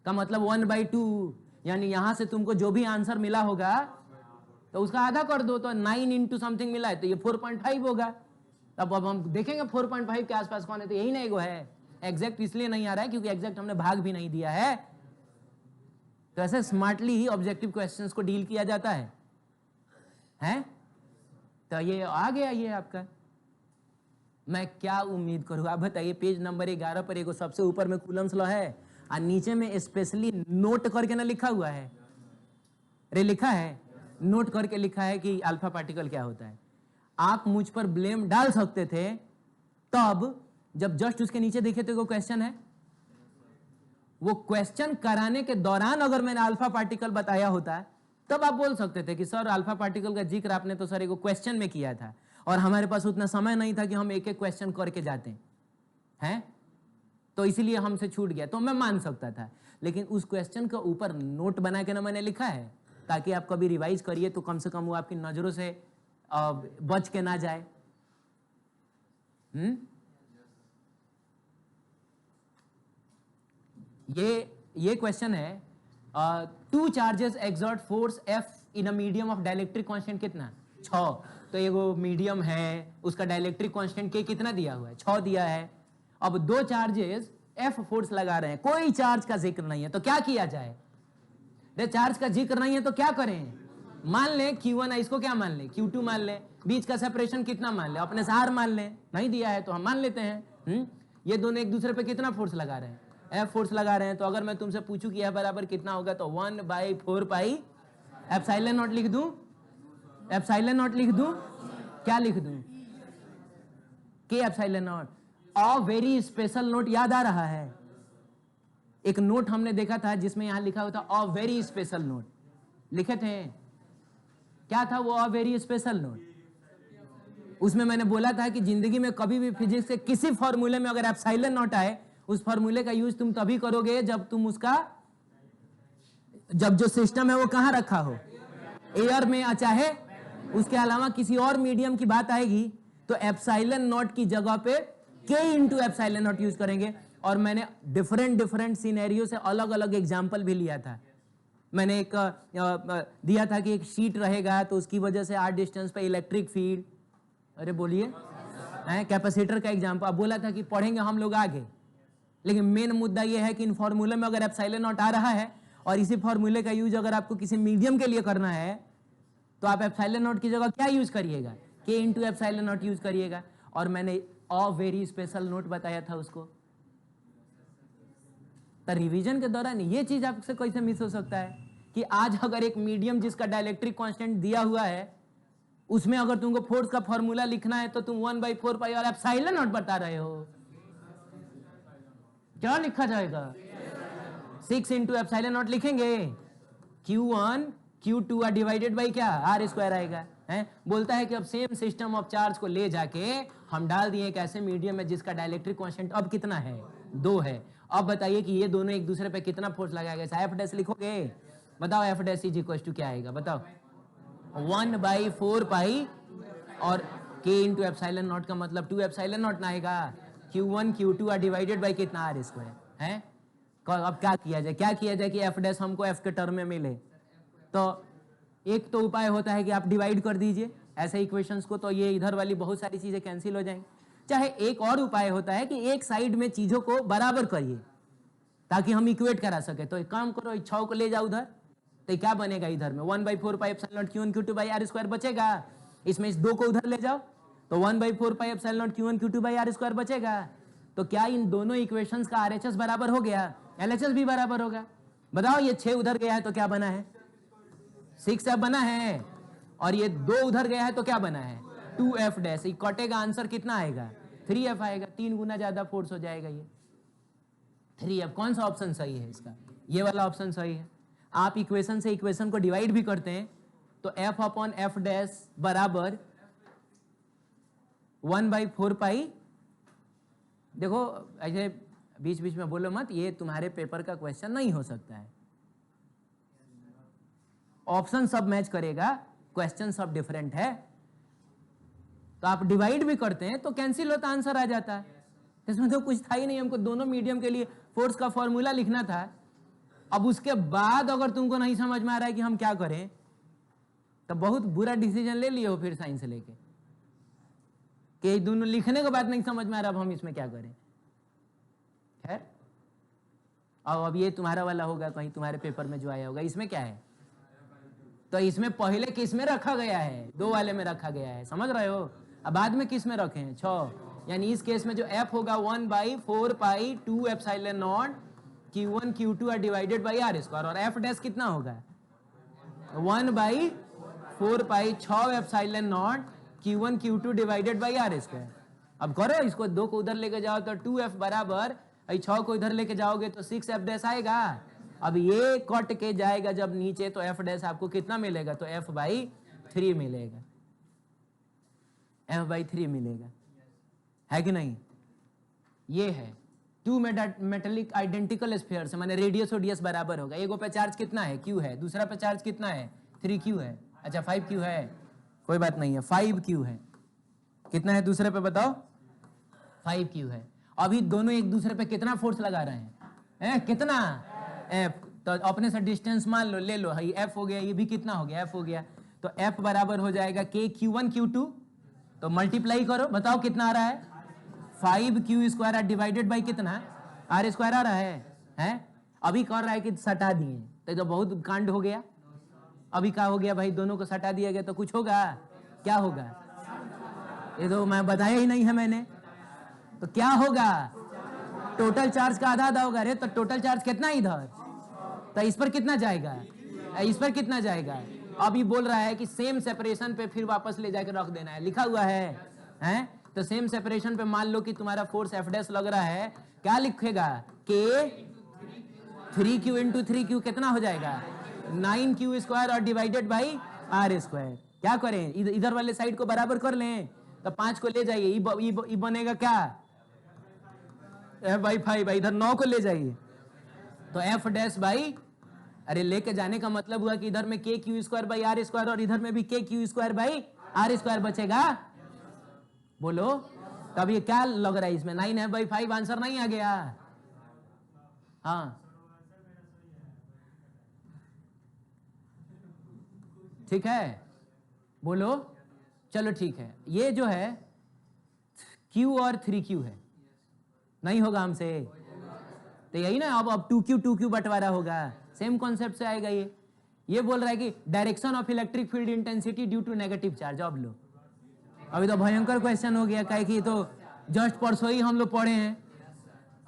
का मतलब 1/2, यानी यहां से तुमको जो भी आंसर मिला होगा तो उसका आधा कर दो, तो 9 इंटू समथिंग मिला है तो ये 4.5 होगा। अब हम देखेंगे 4.5 के आसपास कौन है, तो यही ना एगो है। एग्जैक्ट इसलिए नहीं आ रहा है क्योंकि एग्जैक्ट हमने भाग भी नहीं दिया है। तो ऐसे स्मार्टली ही ऑब्जेक्टिव क्वेश्चंस को डील किया जाता है, हैं? तो ये आ गया ये आपका। मैं क्या उम्मीद करूँ, आप बताइए। पेज नंबर 11 पर एगो सबसे ऊपर में कूलम्स लॉ है और नीचे में स्पेशली नोट करके ना लिखा हुआ है, अरे लिखा है, नोट करके लिखा है कि अल्फा पार्टिकल क्या होता है। आप मुझ पर ब्लेम डाल सकते थे तब जब जस्ट उसके नीचे देखे तो क्वेश्चन है, वो क्वेश्चन कराने के दौरान अगर मैंने अल्फा पार्टिकल बताया होता तब आप बोल सकते थे कि सर अल्फा पार्टिकल का जिक्र आपने तो सर एक क्वेश्चन में किया था और हमारे पास उतना समय नहीं था कि हम एक एक क्वेश्चन करके जाते हैं, तो इसीलिए हमसे छूट गया, तो मैं मान सकता था। लेकिन उस क्वेश्चन के ऊपर नोट बना के ना मैंने लिखा है ताकि आप कभी रिवाइज करिए तो कम से कम वो आपकी नजरों से बच के ना जाए। ये क्वेश्चन है, 2 charges exert force F in a medium of dielectric constant कितना? 6। तो ये वो मीडियम है, उसका डाइलेक्ट्रिक कांस्टेंट K कितना दिया हुआ है? 6 दिया है। अब 2 चार्जेस F फोर्स लगा रहे हैं, कोई चार्ज का जिक्र नहीं है, तो क्या किया जाए? चार्ज का जिक्र नहीं है तो क्या करें? मान लें Q1 है, इसको क्या मान लें? Q2 मान लें। बीच का सेपरेशन कितना मान लें? अपने से R मान लें। नहीं दिया है तो हम मान लेते हैं। ये दोनों एक दूसरे पे कितना फोर्स लगा रहे हैं? F फोर्स लगा रहे हैं। तो अगर मैं तुमसे पूछूं कि F बराबर कितना होगा तो 1/4 पाई एप्सिलॉन नॉट लिख दूं? एप्सिलॉन नॉट लिख दूं? क्या लिख दूं? K epsilon not. A very special note याद आ रहा है? एक नोट हमने देखा था जिसमें यहां लिखा हुआ था अ वेरी स्पेशल नोट, लिखे थे। क्या था वो अ वेरी स्पेशल नोट? उसमें मैंने बोला था कि जिंदगी में कभी भी फिजिक्स के किसी फॉर्मूले में अगर एप्सिलॉन नॉट आए, उस फॉर्मूले का यूज तुम तभी करोगे जब तुम उसका, जब जो सिस्टम है वो कहां रखा हो, एयर में, चाहे उसके अलावा किसी और मीडियम की बात आएगी तो एप्सिलॉन नॉट की जगह पे K into epsilon not use करेंगे। और मैंने डिफरेंट सिनेरियो से अलग अलग एग्जाम्पल भी लिया था। मैंने एक दिया था कि एक शीट रहेगा तो उसकी वजह से r डिस्टेंस पे इलेक्ट्रिक फील्ड, अरे बोलिए, कैपेसिटर का एग्जाम्पल। बोला था कि पढ़ेंगे हम लोग आगे, लेकिन मेन मुद्दा यह है कि इन फॉर्मूले में अगर एप्सिलॉन नॉट आ रहा है और इसी फॉर्मूले का यूज अगर आपको किसी मीडियम के लिए करना है तो आप एप्सिलॉन नॉट की जगह क्या यूज करिएगा? K into epsilon not use करिएगा। और मैंने अ वेरी स्पेशल नोट बताया था उसको। तो रिवीजन के दौरान ये चीज आपसे कैसे मिस हो सकता है कि आज अगर एक मीडियम जिसका डाइलेक्ट्रिक कांस्टेंट दिया हुआ है उसमें अगर तुमको फोर्स का फॉर्मूला लिखना है तो तुम 1/4 पाई और एप्सिलॉन नॉट बता रहे हो। क्या लिखा जाएगा? 6 इंटू एप्सिलॉन नॉट लिखेंगे। Q1 Q2 डिवाइडेड बाई क्या? R स्क्वायर आएगा। बोलता है कि अब सेम सिस्टम ऑफ चार्ज को ले जाके हम डाल दिए एक ऐसे मीडियम में जिसका डाइलेक्ट्रिक कांस्टेंट अब कितना है? 2 है। अब बताइए कि ये दोनों एक दूसरे पे कितना फोर्स लगाएगा? F डैश लिखोगे? बताओ F dash is equal to क्या आएगा? बताओ। 1/4 पाई और k इंटू एप्सिलॉन नॉट का मतलब 2 एप्सिलॉन नॉट ना आएगा, Q1 Q2 are divided by कितना आर स्क्वायर है। अब क्या किया जाए कि एफ डैश हमको एफ के टर्म में मिले। तो एक तो उपाय होता है कि आप डिवाइड कर दीजिए ऐसे इक्वेशंस को, तो ये इधर वाली बहुत सारी चीजें कैंसिल हो जाएंगी। चाहे एक और उपाय होता है कि एक साइड में चीजों को बराबर करिए ताकि हम इक्वेट करा सके। तो एक काम करो, 6 को ले जाओ उधर, तो क्या बनेगा इधर में 1/4 pi epsilon naught Q1 Q2 by R square बचेगा। इसमें इस 2 को उधर ले जाओ तो 1/4 pi epsilon naught Q1 Q2 by R square बचेगा। तो क्या इन दोनों इक्वेशंस का RHS बराबर हो गया, LHS भी बराबर होगा। बताओ ये 6 उधर गया है तो क्या बना है, 6f बना है, और ये 2 उधर गया है तो क्या बना है 2f डैश। कटेगा, आंसर कितना आएगा 3f आएगा। 3 गुना ज्यादा फोर्स हो जाएगा ये 3f। कौन सा ऑप्शन सही है इसका, ये वाला ऑप्शन सही है। आप इक्वेशन से इक्वेशन को डिवाइड भी करते हैं तो f अपॉन एफ डैश बराबर 1/4 पाई। देखो ऐसे बीच बीच में बोलो मत, ये तुम्हारे पेपर का क्वेश्चन नहीं हो सकता है। ऑप्शन सब मैच करेगा, क्वेश्चन सब डिफरेंट है। तो आप डिवाइड भी करते हैं तो कैंसिल होता, आंसर आ जाता है। इसमें तो कुछ था ही नहीं, हमको दोनों मीडियम के लिए फोर्स का फॉर्मूला लिखना था। अब उसके बाद अगर तुमको नहीं समझ में आ रहा है कि हम क्या करें, तो बहुत बुरा डिसीजन ले लिए हो फिर साइंस लेके, कि दोनों लिखने के बाद नहीं समझ में आ रहा अब हम इसमें क्या करें। खैर, अब ये तुम्हारा वाला होगा, कहीं तुम्हारे पेपर में जो आया होगा। इसमें क्या है, तो इसमें पहले किस में रखा गया है, 2 वाले में रखा गया है, समझ रहे हो। अब बाद में किस में रखे हैं 6, यानी इस केस में जो f होगा 1/4 pi 2 epsilon naught Q1 Q2 are divided by R square, और f डैश कितना होगा 1/4 pi 6 epsilon naught Q1 Q2 divided by R square. अब करो इसको, 2 को उधर लेके जाओ तो 2f बराबर, 6 को इधर लेके जाओगे तो 6f डैश आएगा। अब ये कट के जाएगा जब नीचे तो f डैश आपको कितना मिलेगा, तो f/3 मिलेगा, f/3 मिलेगा, है कि नहीं। ये है 2 मेटेलिक आइडेंटिकल स्फीयर से, माने रेडियस और ds बराबर होगा। एगो पे चार्ज कितना है q है, दूसरा पे चार्ज कितना है 3q है, अच्छा 5q है, कोई बात नहीं है 5q है। कितना है दूसरे पे बताओ 5q है। अभी दोनों एक दूसरे पे कितना फोर्स लगा रहे हैं, कितना f। तो अपने से डिस्टेंस मान लो, ले लो, ये f हो गया, ये भी कितना हो गया f हो गया। तो f बराबर हो जाएगा k Q1 Q2, तो मल्टीप्लाई करो, बताओ कितना आ रहा है 5q स्क्वायर डिवाइडेड बाई कितना आर स्क्वायर आ रहा है। अभी कर रहा है कि सटा दिए तो बहुत कांड हो गया। अभी क्या हो गया भाई, दोनों को सटा दिया गया तो कुछ होगा, क्या होगा, ये तो मैं बताया ही नहीं है मैंने। तो क्या होगा, टोटल चार्ज का आधा होगा। अरे तो टोटल चार्ज कितना इधर, तो इस पर कितना जाएगा, इस पर कितना जाएगा। अभी बोल रहा है कि सेम सेपरेशन पे फिर वापस ले जाकर रख देना है, लिखा हुआ है। तो सेम सेपरेशन पे मान लो कि तुम्हारा फोर्स एफ डैश लग रहा है, क्या लिखेगा k 3q इंटू 3q कितना हो जाएगा 9q स्क्वायर और डिवाइडेड बाई आर स्क्वायर। क्या करें, इधर वाले साइड को बराबर कर लें, तो 5 को ले जाइए, ई बनेगा क्या f/5, इधर 9 को ले जाइए तो f डैश बाई, अरे लेके जाने का मतलब हुआ कि इधर में kq square by R square और इधर में भी kq square by R square बचेगा। बोलो, तब ये क्या लग रहा है इसमें 9f/5 आंसर नहीं आ गया। हाँ ठीक है, बोलो, चलो ठीक है। ये जो है q और 3q है, नहीं होगा हमसे, तो यही ना। अब 2q बंटवारा होगा, सेम कॉन्सेप्ट से आएगा ये बोल रहा है कि direction of electric field intensity due to negative charge. अब लो, अभी तो भयंकर क्वेश्चन हो गया, काहे कि तो जस्ट परसों ही हम लोग पढ़े हैं।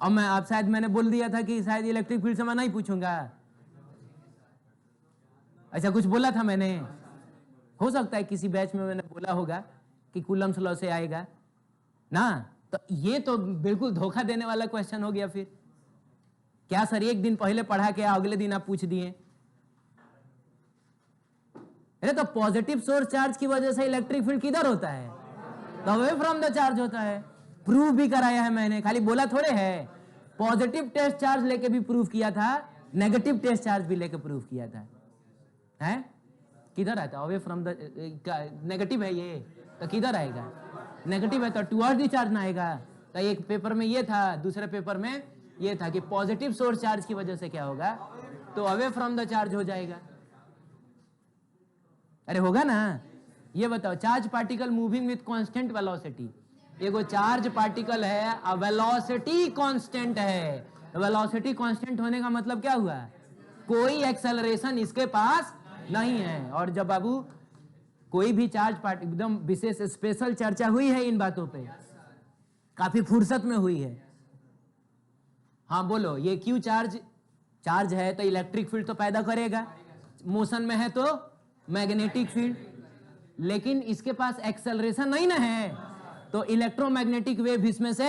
अब मैं आप शायद मैंने बोल दिया था कि शायद इलेक्ट्रिक फील्ड से मैं नहीं पूछूंगा, ऐसा कुछ बोला था मैंने। हो सकता है किसी बैच में मैंने बोला होगा कि कूलम्स लॉ से आएगा ना। तो ये तो बिल्कुल धोखा देने वाला क्वेश्चन हो गया। फिर क्या सर, एक दिन पहले पढ़ा के अगले दिन आप पूछ दिए। अरे तो पॉजिटिव सोर्स चार्ज की वजह से इलेक्ट्रिक फील्ड किधर होता है, तो अवे फ्रॉम द चार्ज होता है। प्रूफ भी कराया है मैंने, खाली बोला थोड़े है। पॉजिटिव टेस्ट चार्ज लेके भी प्रूफ किया था, नेगेटिव टेस्ट चार्ज भी लेके प्रूफ किया था। है किधर आता है, अवे फ्रॉम द नेगेटिव है ये, तो किधर आएगा, नेगेटिव है तो टुवर्ड्स द चार्ज ना आएगा। तो एक पेपर में ये था, दूसरे पेपर में ये था कि पॉजिटिव सोर्स चार्ज की वजह से क्या होगा, तो अवे फ्रॉम द चार्ज हो जाएगा। अरे होगा ना। ये बताओ, charge particle moving with constant velocity, एगो चार्ज पार्टिकल है, वेलोसिटी कांस्टेंट है। वेलोसिटी कांस्टेंट होने का मतलब क्या हुआ, कोई एक्सेलरेशन इसके पास नहीं है। और जब बाबू कोई भी चार्ज पार्ट एकदम विशेष स्पेशल चर्चा हुई है इन बातों पे, काफी फुर्सत में हुई है। हाँ बोलो, ये क्यू चार्ज है तो इलेक्ट्रिक फील्ड तो पैदा करेगा, मोशन में है तो मैग्नेटिक फील्ड, लेकिन इसके पास एक्सेलरेशन नहीं ना है, तो इलेक्ट्रोमैग्नेटिक वेव इसमें से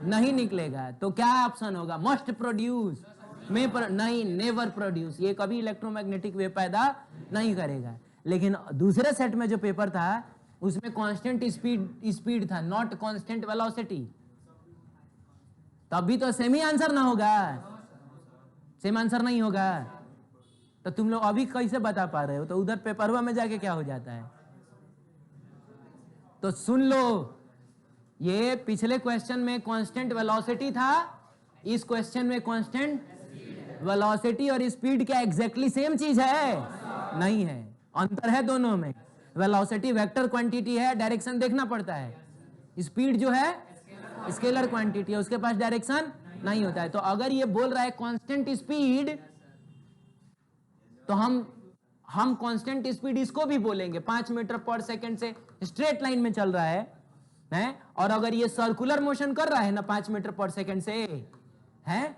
नहीं निकलेगा। तो क्या ऑप्शन होगा, मस्ट प्रोड्यूस, नहीं, नेवर प्रोड्यूस, ये कभी इलेक्ट्रोमैग्नेटिक वेव पैदा नहीं करेगा। लेकिन दूसरे सेट में जो पेपर था उसमें कांस्टेंट स्पीड था, नॉट कांस्टेंट वेलोसिटी, तभी तो सेम ही आंसर ना होगा, सेम आंसर नहीं होगा। तो तुम लोग अभी कैसे बता पा रहे हो, तो उधर पेपरवा में जाके क्या हो जाता है। तो सुन लो, ये पिछले क्वेश्चन में कांस्टेंट वेलोसिटी था, इस क्वेश्चन में कांस्टेंट वेलोसिटी और स्पीड क्या एग्जैक्टली सेम चीज है, नहीं है, अंतर है दोनों में। वेलोसिटी वेक्टर क्वांटिटी है, डायरेक्शन देखना पड़ता है, स्पीड जो है स्केलर क्वांटिटी है, उसके पास डायरेक्शन नहीं होता है। तो अगर ये बोल रहा है कांस्टेंट स्पीड, तो हम कांस्टेंट स्पीड इसको भी बोलेंगे, 5 मीटर पर सेकंड से स्ट्रेट लाइन में चल रहा है, और अगर ये सर्कुलर मोशन कर रहा है ना 5 मीटर पर सेकंड से है,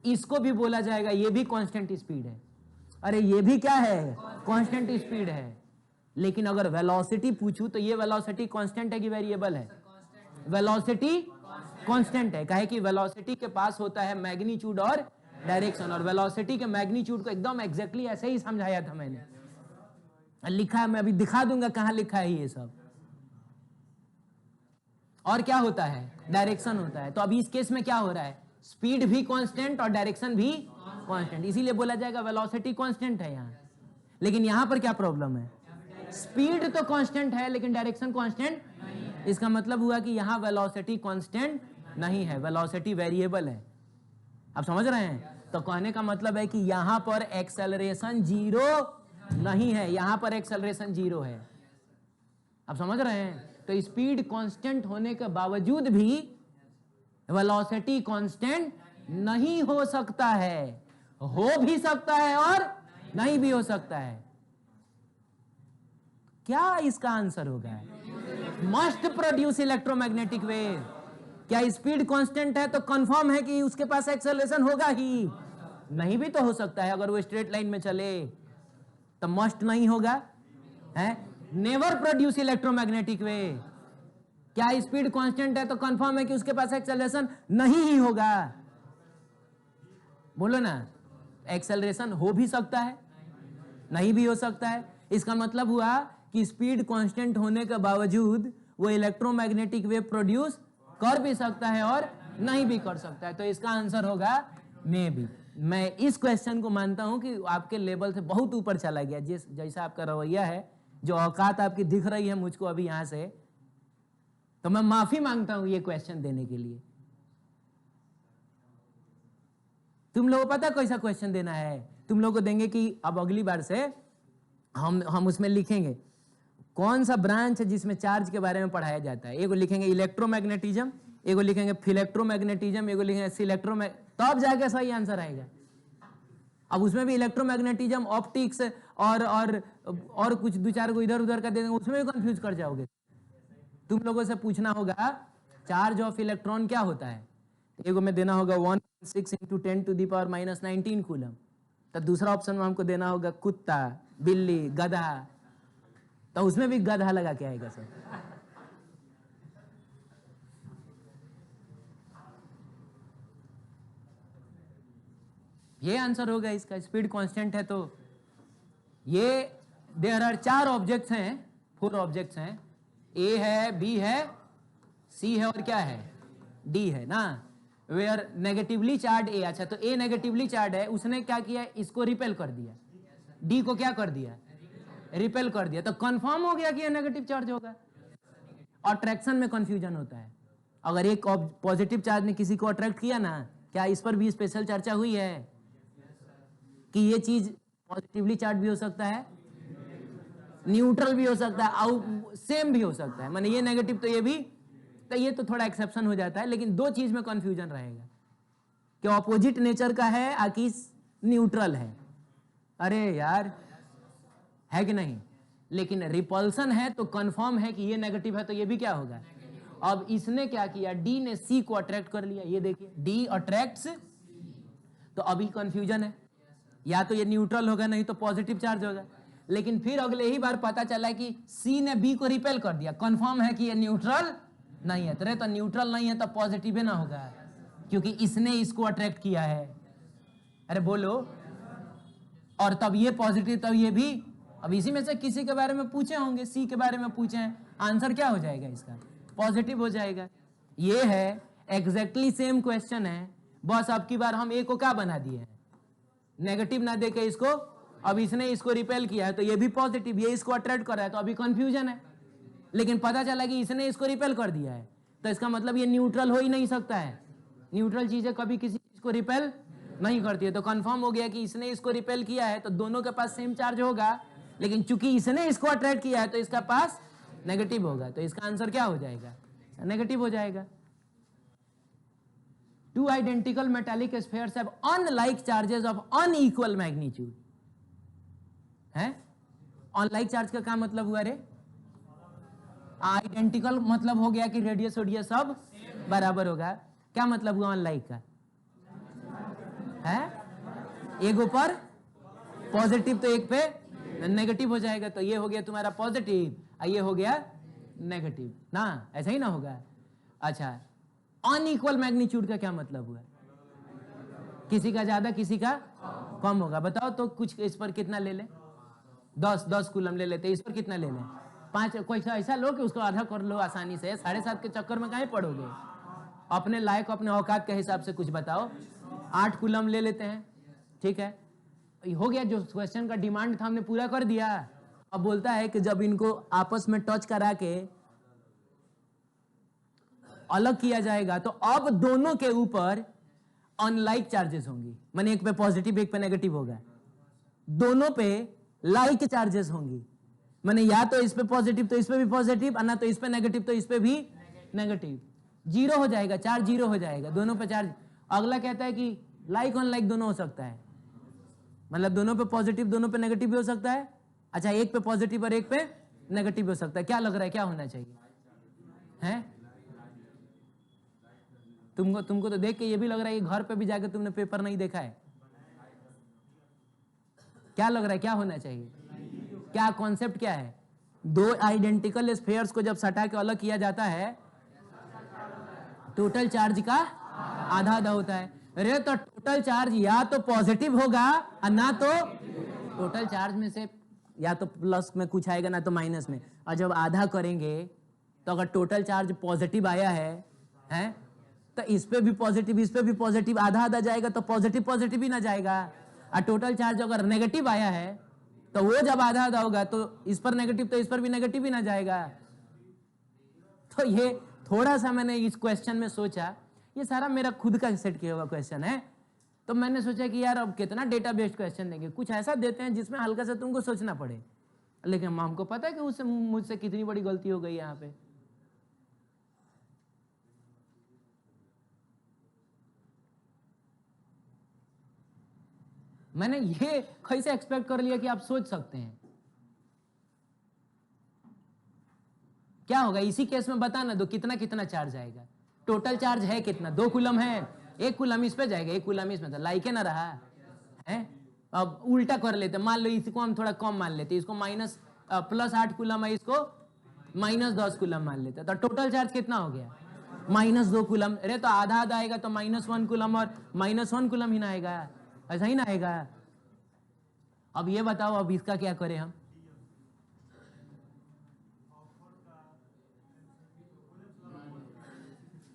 इसको भी बोला जाएगा, ये भी कांस्टेंट स्पीड है। अरे ये भी क्या है, कांस्टेंट स्पीड है। लेकिन अगर वेलोसिटी पूछूं तो ये वेलोसिटी कांस्टेंट है कि वेरिएबल है, वेलोसिटी कांस्टेंट है। काहे कि वेलोसिटी के पास होता है मैग्नीट्यूड और डायरेक्शन, और वेलोसिटी के मैग्नीट्यूड को एकदम एग्जैक्टली ऐसे ही समझाया था मैंने, लिखा है, मैं अभी दिखा दूंगा कहां लिखा है ये सब। और क्या होता है, डायरेक्शन होता है। तो अभी इस केस में क्या हो रहा है, स्पीड भी कांस्टेंट और डायरेक्शन भी कांस्टेंट, इसीलिए बोला जाएगा वेलोसिटी कांस्टेंट है यहां। लेकिन यहां पर क्या प्रॉब्लम है, स्पीड तो कांस्टेंट है लेकिन डायरेक्शन कांस्टेंट, इसका मतलब हुआ कि यहां वेलोसिटी कांस्टेंट नहीं है, वेलोसिटी वेरिएबल है। आप समझ रहे हैं। तो कहने का मतलब है कि यहां पर एक्सेलरेशन जीरो नहीं है, यहां पर एक्सेलरेशन जीरो है। आप समझ रहे हैं। तो स्पीड कांस्टेंट होने के बावजूद भी वेलोसिटी कांस्टेंट नहीं हो सकता है, हो भी सकता है और नहीं भी हो सकता है। क्या इसका आंसर होगा, मस्ट प्रोड्यूस इलेक्ट्रोमैग्नेटिक वेव। क्या स्पीड कांस्टेंट है तो कंफर्म है कि उसके पास एक्सेलरेशन होगा ही, नहीं भी तो हो सकता है, अगर वो स्ट्रेट लाइन में चले तो मस्ट नहीं होगा है। नेवर प्रोड्यूस इलेक्ट्रोमैग्नेटिक वेव, क्या स्पीड कांस्टेंट है तो कंफर्म है कि उसके पास एक्सेलरेशन नहीं ही होगा। बोलो ना, एक्सेलरेशन हो भी सकता है नहीं भी हो सकता है। इसका मतलब हुआ कि स्पीड कांस्टेंट होने के बावजूद वो इलेक्ट्रोमैग्नेटिक वेव प्रोड्यूस कर भी सकता है और नहीं भी कर सकता है। तो इसका आंसर होगा मे बी। मैं इस क्वेश्चन को मानता हूं कि आपके लेवल से बहुत ऊपर चला गया, जैसा आपका रवैया है, जो औकात आपकी दिख रही है मुझको अभी यहां से, तो मैं माफी मांगता हूं ये क्वेश्चन देने के लिए। तुम लोगों को पता कैसा क्वेश्चन देना है, तुम लोगों को देंगे कि अब अगली बार से हम उसमें लिखेंगे कौन सा ब्रांच है जिसमें चार्ज के बारे में पढ़ाया जाता है। एगो लिखेंगे इलेक्ट्रोमैग्नेटिज्म, एगो लिखेंगे फिलेक्ट्रोमैग्नेटिज्म, एगो लिखेंगे सिलेक्ट्रोमैग, तब जाके सही आंसर आएगा। अब उसमें भी इलेक्ट्रोमैग्नेटिज्म, ऑप्टिक्स और कुछ दो चार को इधर उधर का दे देंगे, उसमें भी कंफ्यूज कर जाओगे। तुम लोगों से पूछना होगा चार्ज ऑफ इलेक्ट्रॉन क्या होता है, एगो में देना होगा 1.6 × 10⁻⁻19 कूलम, तो दूसरा ऑप्शन में हमको देना होगा कुत्ता, बिल्ली, गधा, तो उसमें भी गधा लगा के आएगा सर। ये आंसर होगा इसका, स्पीड कांस्टेंट है। तो ये देयर आर 4 ऑब्जेक्ट्स हैं, 4 ऑब्जेक्ट्स हैं, ए है, बी है, सी है और क्या है, डी है ना। वेयर नेगेटिवली चार्ज ए, अच्छा तो ए नेगेटिवली चार्ज है, उसने क्या किया, इसको रिपेल कर दिया, डी को क्या कर दिया, रिपेल कर दिया, तो कंफर्म हो गया कि ये नेगेटिव चार्ज होगा। अट्रैक्शन में कंफ्यूजन होता है। अगर एक पॉजिटिव चार्ज ने किसी को अट्रैक्ट किया ना, क्या इस पर भी स्पेशल चर्चा हुई है कि ये चीज पॉजिटिवली चार्ज भी हो सकता है, न्यूट्रल भी हो सकता है और सेम भी हो सकता है, माने ये नेगेटिव तो ये भी, तो ये तो थोड़ा एक्सेप्शन हो जाता है। लेकिन दो चीज में कंफ्यूजन रहेगा कि ऑपोजिट नेचर का है आकि न्यूट्रल है। अरे यार, है कि नहीं? लेकिन रिपल्सन है तो कंफर्म है कि ये नेगेटिव है, तो ये भी क्या होगा। अब इसने क्या किया, डी ने सी को अट्रैक्ट कर लिया, ये देखिए डी अट्रैक्ट्स, तो अभी कंफ्यूजन है, या तो ये न्यूट्रल होगा नहीं तो पॉजिटिव चार्ज होगा। लेकिन फिर अगले ही बार पता चला कि सी ने बी को रिपेल कर दिया, कंफर्म है कि ये न्यूट्रल नहीं है। तो न्यूट्रल नहीं है तो पॉजिटिव ही ना होगा, क्योंकि इसने इसको अट्रैक्ट किया है। अरे बोलो, और तब ये पॉजिटिव, तब ये भी। अब इसी में से किसी के बारे में पूछे होंगे, सी के बारे में पूछे हैं, आंसर क्या हो जाएगा इसका, पॉजिटिव हो जाएगा। ये है एग्जैक्टली सेम क्वेश्चन है, बस अब की बार हम ए को क्या बना दिए हैं, नेगेटिव ना देके इसको, अब इसने इसको रिपेल किया है तो ये भी पॉजिटिव, ये इसको अट्रैक्ट कर रहा है तो अभी कंफ्यूजन है। लेकिन पता चला कि इसने इसको रिपेल कर दिया है, तो इसका मतलब ये न्यूट्रल हो ही नहीं सकता है। न्यूट्रल चीजें कभी किसी चीज को रिपेल नहीं करती है। तो कंफर्म हो गया कि इसने इसको रिपेल किया है तो दोनों के पास सेम चार्ज होगा, लेकिन चूंकि इसने इसको अट्रैक्ट किया है तो इसका पास नेगेटिव होगा। तो इसका आंसर क्या हो जाएगा, नेगेटिव हो जाएगा। Two identical metallic spheres have unlike charges of unequal magnitude. है? Unlike charge का क्या मतलब हुआ रे? आइडेंटिकल मतलब हो गया कि रेडियस रेडियस सब बराबर होगा। क्या मतलब हुआ अनलाइक का? है? एक ऊपर पॉजिटिव तो एक पे नेगेटिव हो जाएगा, तो ये हो गया तुम्हारा पॉजिटिव, ये हो गया नेगेटिव ना, ऐसा ही ना होगा। अच्छा, अनइक्वल मैग्नीट्यूड का क्या मतलब हुआ, किसी का ज्यादा किसी का कम होगा। बताओ तो कुछ इस पर कितना ले ले, 10 कूलम ले लेते, इस पर कितना ले लें 5, कोई ऐसा लो कि उसको आधा कर लो आसानी से। 7.5 के चक्कर में काहे पड़ोगे, अपने लायक अपने औकात के हिसाब से कुछ बताओ। 8 कूलम ले लेते हैं, ठीक है, हो गया। जो क्वेश्चन का डिमांड था हमने पूरा कर दिया। अब बोलता है कि जब इनको आपस में टच करा के अलग किया जाएगा तो अब दोनों के ऊपर अनलाइक चार्जेस होंगी, माने एक पे पॉजिटिव एक पे नेगेटिव होगा, दोनों पे लाइक चार्जेस होंगी, माने या तो इस पे पॉजिटिव तो इस पे भी पॉजिटिव, ना तो इस पे नेगेटिव तो इस पे भी नेगेटिव। जीरो हो जाएगा, चार्ज जीरो हो जाएगा, दोनों पे चार्ज। अगला कहता है कि लाइक अनलाइक दोनों हो सकता है, मतलब दोनों पे पॉजिटिव दोनों पे नेगेटिव भी हो सकता है। अच्छा, एक पे पॉजिटिव और एक पे नेगेटिव भी हो सकता है। क्या लग रहा है, क्या होना चाहिए है? तुमको तो देख के ये भी लग रहा है कि घर पे भी जाके तुमने पेपर नहीं देखा है। क्या लग रहा है, क्या होना चाहिए, क्या कॉन्सेप्ट क्या है? दो आइडेंटिकल स्फीयर्स को जब सटा के अलग किया जाता है, टोटल चार्ज का आधा आधा होता है। अरे तो टोटल चार्ज या तो पॉजिटिव होगा और ना तो टोटल चार्ज में से या तो प्लस में कुछ आएगा ना तो माइनस में। और जब आधा करेंगे तो अगर टोटल चार्ज पॉजिटिव आया है तो इस पे भी पॉजिटिव इस पे भी पॉजिटिव, आधा आधा जाएगा तो पॉजिटिव पॉजिटिव ही ना जाएगा। और टोटल चार्ज अगर नेगेटिव आया है तो वो जब आधा आधा होगा तो इस पर नेगेटिव तो इस पर भी नेगेटिव ही ना जाएगा। तो ये थोड़ा सा मैंने इस क्वेश्चन में सोचा, ये सारा मेरा खुद का सेट किया हुआ क्वेश्चन है, तो मैंने सोचा कि यार अब कितना डेटा बेस्ड क्वेश्चन देंगे, कुछ ऐसा देते हैं जिसमें हल्का सा तुमको सोचना पड़े। लेकिन हमको पता है कि उससे मुझसे कितनी बड़ी गलती हो गई यहाँ पे। मैंने ये कैसे एक्सपेक्ट कर लिया कि आप सोच सकते हैं। क्या होगा इसी केस में, बता ना दो कितना कितना चार्ज आएगा। टोटल चार्ज है कितना, 2 कूलम है, 1 कूलम इस पे जाएगा 1 कूलम इसमें, तो लाइक ना रहा है। अब उल्टा कर लेते, मान लो इसको हम थोड़ा कम मान लेते, इसको माइनस प्लस 8 कूलम है, इसको माइनस 10 कूलम मान लेते, तो टोटल चार्ज कितना हो गया, -2 कूलम। अरे तो आधा आधा आएगा तो -1 कूलम और -1 कूलम ही ना आएगा, ऐसा ही ना आएगा। अब ये बताओ, अब इसका क्या करें हम?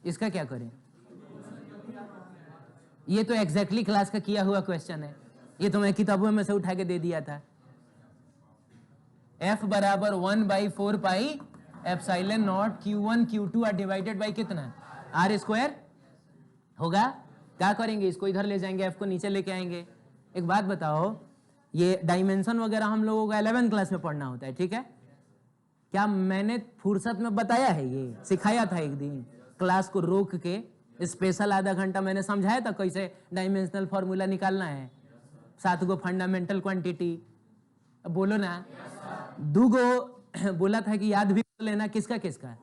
इसका क्या करें? ये तो एग्जैक्टली क्लास का किया हुआ क्वेश्चन है, ये तो मैं किताबों में से उठा के दे दिया था। F = 1/4 pi epsilon naught Q1 Q2 are divided by कितना R स्क्वायर होगा। क्या करेंगे, इसको इधर ले जाएंगे, F को नीचे लेके आएंगे। एक बात बताओ, ये डायमेंशन वगैरह हम लोगों को 11th क्लास में पढ़ना होता है, ठीक है? क्या मैंने फुर्सत में बताया है? ये सिखाया था एक दिन क्लास को रोक के, स्पेशल आधा घंटा मैंने समझाया था कैसे डायमेंशनल फॉर्मूला निकालना है, 7 गो फंडामेंटल क्वांटिटी। बोलो ना, 2 गो बोला था कि याद भी कर लेना, किसका किसका,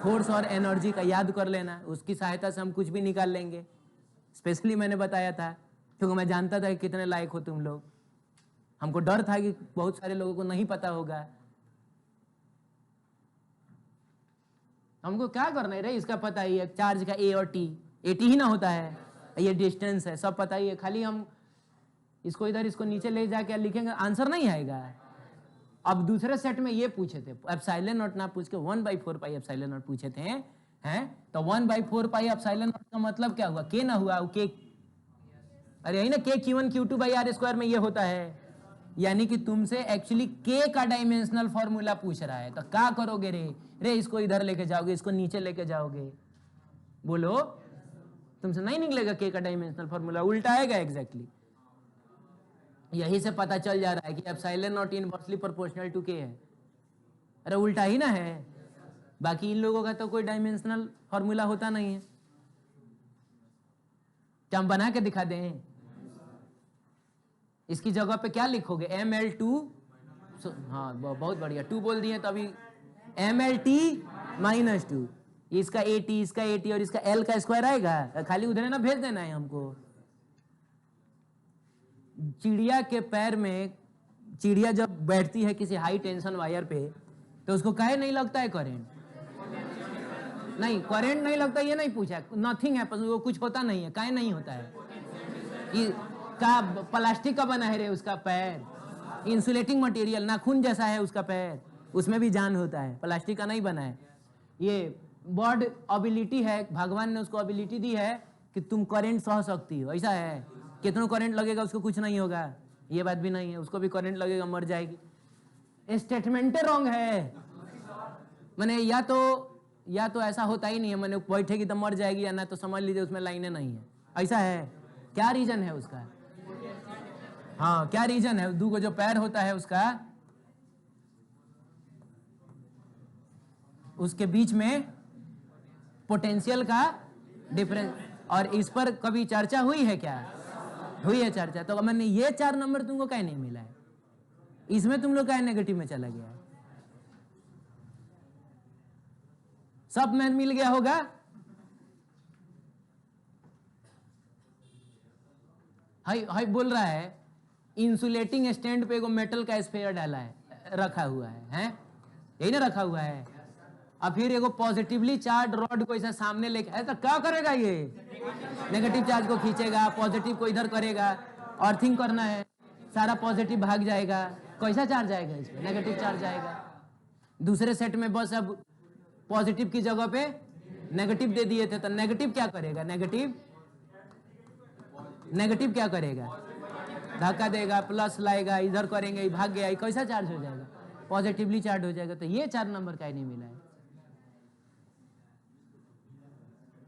फोर्स और एनर्जी का याद कर लेना, उसकी सहायता से हम कुछ भी निकाल लेंगे। स्पेशली मैंने बताया था क्योंकि मैं जानता था कि कितने लायक हो तुम लोग। हमको डर था कि बहुत सारे लोगों को नहीं पता होगा। हमको क्या करना है रे, इसका पता ही है, चार्ज का ए और टी, AT ही ना होता है, ये डिस्टेंस है, सब पता ही है। खाली हम इसको इधर इसको नीचे ले जाके लिखेंगे, आंसर नहीं आएगा। अब दूसरे सेट में ये पूछे थे, एप्सिलॉन नॉट ना पूछ के 1/4 पाई एप्सिलॉन नॉट पूछे थे, हैं? तो 1/4 पाई एप्सिलॉन नॉट का मतलब क्या हुआ? के ना हुआ, के, अरे यही ना, के Q1 Q2 by R square में ये होता है। यानी कि तुमसे एक्चुअली के का डायमेंशनल फॉर्मूला पूछ रहा है, तो क्या करोगे रे, इसको इधर लेके जाओगे, इसको नीचे लेके जाओगे। बोलो, तुमसे नहीं निकलेगा के का डायमेंशनल फॉर्मूला, उल्टा आएगा एग्जैक्टली। यही से पता चल जा रहा है कि epsilon naught inversely proportional to K है। अरे उल्टा ही ना है, बाकी इन लोगों का तो कोई डायमेंशनल फॉर्मूला होता नहीं है। क्या हम बना के दिखा दें? इसकी जगह पे क्या लिखोगे, ML2, हाँ बहुत बढ़िया, 2 बोल दिए, तो अभी MLT-2, इसका AT, इसका AT और इसका L का स्क्वायर आएगा। खाली उधर ना भेज देना है हमको। चिड़िया के पैर में, चिड़िया जब बैठती है किसी हाई टेंशन वायर पे, तो उसको काहे नहीं लगता है करंट? नहीं, करंट नहीं लगता, ये नहीं पूछा, नथिंग है, वो कुछ होता नहीं है। काहे नहीं होता है? ये का प्लास्टिक का बना है रे उसका पैर, इंसुलेटिंग मटेरियल, नाखून जैसा है उसका पैर, उसमें भी जान होता है, प्लास्टिक का नहीं बना है। ये बॉड एबिलिटी है, भगवान ने उसको एबिलिटी दी है कि तुम करंट सह सकती हो, ऐसा है। कितना करंट लगेगा उसको कुछ नहीं होगा, ये बात भी नहीं है, उसको भी करंट लगेगा, मर जाएगी। स्टेटमेंट रॉन्ग है, मैंने या तो ऐसा होता ही नहीं है, मैंने बैठेगी तो मर जाएगी, या ना तो समझ लीजिए उसमें लाइनें नहीं है, ऐसा है। क्या रीजन है उसका? हाँ, क्या रीजन है? 2 जो पैर होता है उसका, उसके बीच में पोटेंशियल का डिफरेंस। और इस पर कभी चर्चा हुई है क्या? हुई है चर्चा। तो मैंने ये 4 नंबर तुमको क्या नहीं मिला है, इसमें तुम लोग क्या नेगेटिव में चला गया है? सब में मिल गया होगा। हाई बोल रहा है, इंसुलेटिंग स्टैंड पे एगो मेटल का स्फीयर डाला है, रखा हुआ है, हैं? यही ना रखा हुआ है। अब फिर एगो पॉजिटिवली चार्ज रॉड को ऐसा सामने लेके आए, तो क्या करेगा ये? नेगेटिव चार्ज को खींचेगा, पॉजिटिव को इधर करेगा, अर्थिंग करना है, सारा पॉजिटिव भाग जाएगा। कैसा चार्ज आएगा इसमें? नेगेटिव चार्ज आएगा। दूसरे सेट में बस अब पॉजिटिव की जगह पे नेगेटिव दे दिए थे, तो नेगेटिव क्या करेगा? नेगेटिव क्या करेगा? धक्का देगा, प्लस लाएगा, इधर करेंगे, भाग गया, कैसा चार्ज हो जाएगा? पॉजिटिवली चार्ज हो जाएगा। तो ये 4 नंबर का ही नहीं मिला है।